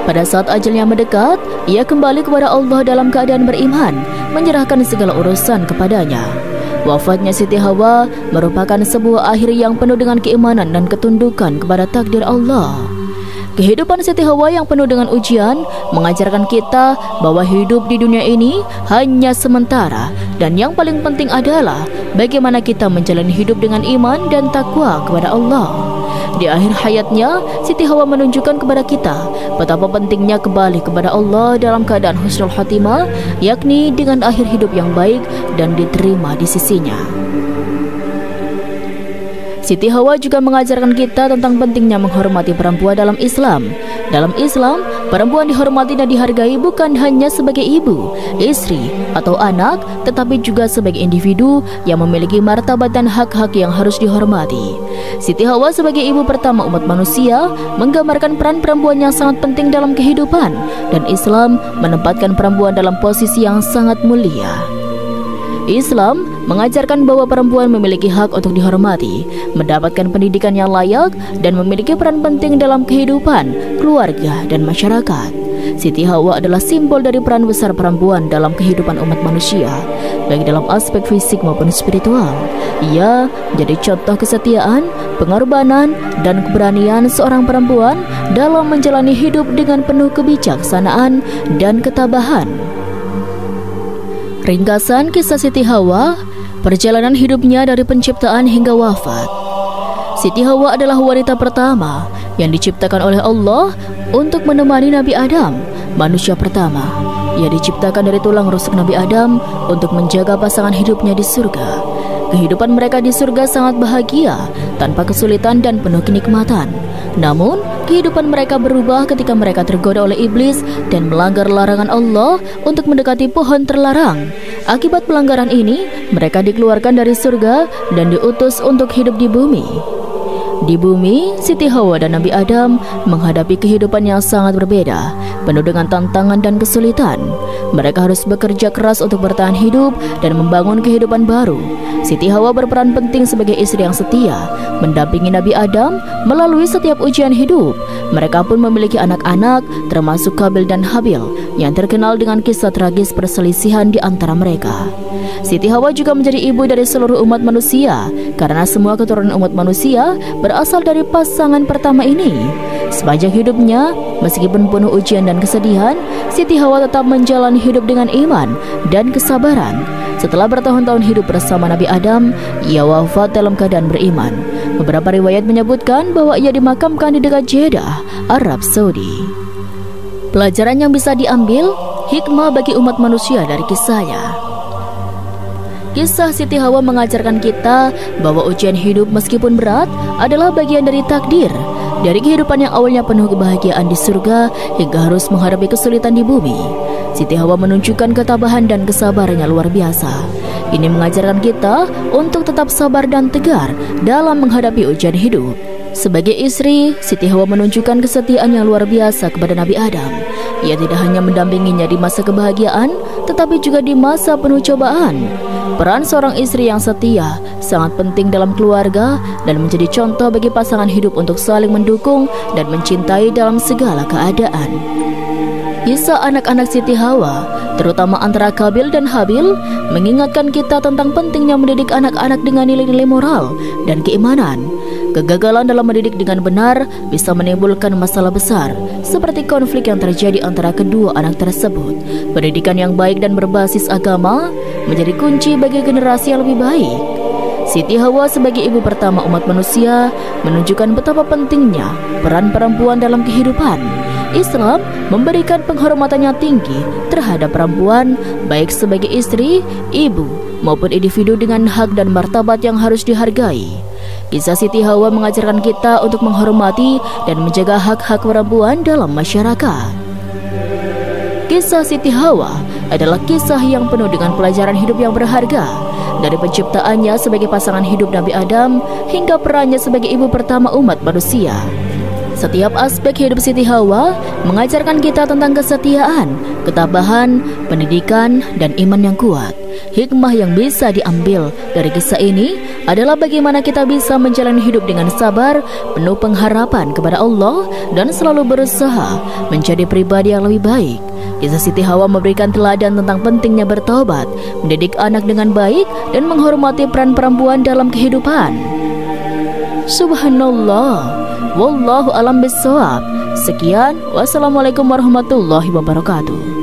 Pada saat ajalnya mendekat, ia kembali kepada Allah dalam keadaan beriman, menyerahkan segala urusan kepadanya. Wafatnya Siti Hawa merupakan sebuah akhir yang penuh dengan keimanan dan ketundukan kepada takdir Allah. Kehidupan Siti Hawa yang penuh dengan ujian mengajarkan kita bahwa hidup di dunia ini hanya sementara, dan yang paling penting adalah bagaimana kita menjalani hidup dengan iman dan takwa kepada Allah. Di akhir hayatnya, Siti Hawa menunjukkan kepada kita betapa pentingnya kembali kepada Allah dalam keadaan husnul khatimah, yakni dengan akhir hidup yang baik dan diterima di sisinya. Siti Hawa juga mengajarkan kita tentang pentingnya menghormati perempuan dalam Islam. Dalam Islam, perempuan dihormati dan dihargai bukan hanya sebagai ibu, istri, atau anak, tetapi juga sebagai individu yang memiliki martabat dan hak-hak yang harus dihormati. Siti Hawa sebagai ibu pertama umat manusia menggambarkan peran perempuan yang sangat penting dalam kehidupan, dan Islam menempatkan perempuan dalam posisi yang sangat mulia. Islam mengajarkan bahwa perempuan memiliki hak untuk dihormati, mendapatkan pendidikan yang layak, dan memiliki peran penting dalam kehidupan, keluarga, dan masyarakat. Siti Hawa adalah simbol dari peran besar perempuan dalam kehidupan umat manusia, baik dalam aspek fisik maupun spiritual. Ia menjadi contoh kesetiaan, pengorbanan, dan keberanian seorang perempuan dalam menjalani hidup dengan penuh kebijaksanaan dan ketabahan. Ringkasan kisah Siti Hawa, perjalanan hidupnya dari penciptaan hingga wafat. Siti Hawa adalah wanita pertama yang diciptakan oleh Allah untuk menemani Nabi Adam, manusia pertama. Ia diciptakan dari tulang rusuk Nabi Adam untuk menjaga pasangan hidupnya di surga. Kehidupan mereka di surga sangat bahagia, tanpa kesulitan dan penuh kenikmatan. Namun, kehidupan mereka berubah ketika mereka tergoda oleh iblis dan melanggar larangan Allah untuk mendekati pohon terlarang. Akibat pelanggaran ini, mereka dikeluarkan dari surga dan diutus untuk hidup di bumi. Di bumi, Siti Hawa dan Nabi Adam menghadapi kehidupan yang sangat berbeda, penuh dengan tantangan dan kesulitan. Mereka harus bekerja keras untuk bertahan hidup dan membangun kehidupan baru. Siti Hawa berperan penting sebagai istri yang setia, mendampingi Nabi Adam melalui setiap ujian hidup. Mereka pun memiliki anak-anak, termasuk Qabil dan Habil, yang terkenal dengan kisah tragis perselisihan di antara mereka. Siti Hawa juga menjadi ibu dari seluruh umat manusia, karena semua keturunan umat manusia berasal dari pasangan pertama ini. Sepanjang hidupnya, meskipun penuh ujian dan kesedihan, Siti Hawa tetap menjalani hidup dengan iman dan kesabaran. Setelah bertahun-tahun hidup bersama Nabi Adam, ia wafat dalam keadaan beriman. Beberapa riwayat menyebutkan bahwa ia dimakamkan di dekat Jeddah, Arab Saudi. Pelajaran yang bisa diambil, hikmah bagi umat manusia dari kisahnya. Kisah Siti Hawa mengajarkan kita bahwa ujian hidup meskipun berat adalah bagian dari takdir. Dari kehidupan yang awalnya penuh kebahagiaan di surga hingga harus menghadapi kesulitan di bumi, Siti Hawa menunjukkan ketabahan dan kesabarannya luar biasa. Ini mengajarkan kita untuk tetap sabar dan tegar dalam menghadapi ujian hidup. Sebagai istri, Siti Hawa menunjukkan kesetiaan yang luar biasa kepada Nabi Adam. Ia tidak hanya mendampinginya di masa kebahagiaan, tetapi juga di masa penuh cobaan. Peran seorang istri yang setia sangat penting dalam keluarga dan menjadi contoh bagi pasangan hidup untuk saling mendukung dan mencintai dalam segala keadaan. Kisah anak-anak Siti Hawa, terutama antara Qabil dan Habil, mengingatkan kita tentang pentingnya mendidik anak-anak dengan nilai-nilai moral dan keimanan. Kegagalan dalam mendidik dengan benar bisa menimbulkan masalah besar, seperti konflik yang terjadi antara kedua anak tersebut. Pendidikan yang baik dan berbasis agama menjadi kunci bagi generasi yang lebih baik. Siti Hawa sebagai ibu pertama umat manusia menunjukkan betapa pentingnya peran perempuan dalam kehidupan. Islam memberikan penghormatannya tinggi terhadap perempuan, baik sebagai istri, ibu, maupun individu dengan hak dan martabat yang harus dihargai. Kisah Siti Hawa mengajarkan kita untuk menghormati dan menjaga hak-hak perempuan dalam masyarakat. Kisah Siti Hawa adalah kisah yang penuh dengan pelajaran hidup yang berharga. Dari penciptaannya sebagai pasangan hidup Nabi Adam hingga perannya sebagai ibu pertama umat manusia. Setiap aspek hidup Siti Hawa mengajarkan kita tentang kesetiaan, ketabahan, pendidikan, dan iman yang kuat. Hikmah yang bisa diambil dari kisah ini adalah bagaimana kita bisa menjalani hidup dengan sabar, penuh pengharapan kepada Allah, dan selalu berusaha menjadi pribadi yang lebih baik. Kisah Siti Hawa memberikan teladan tentang pentingnya bertaubat, mendidik anak dengan baik, dan menghormati peran perempuan dalam kehidupan. Subhanallah, wallahu alam bissawab. Sekian, wassalamualaikum warahmatullahi wabarakatuh.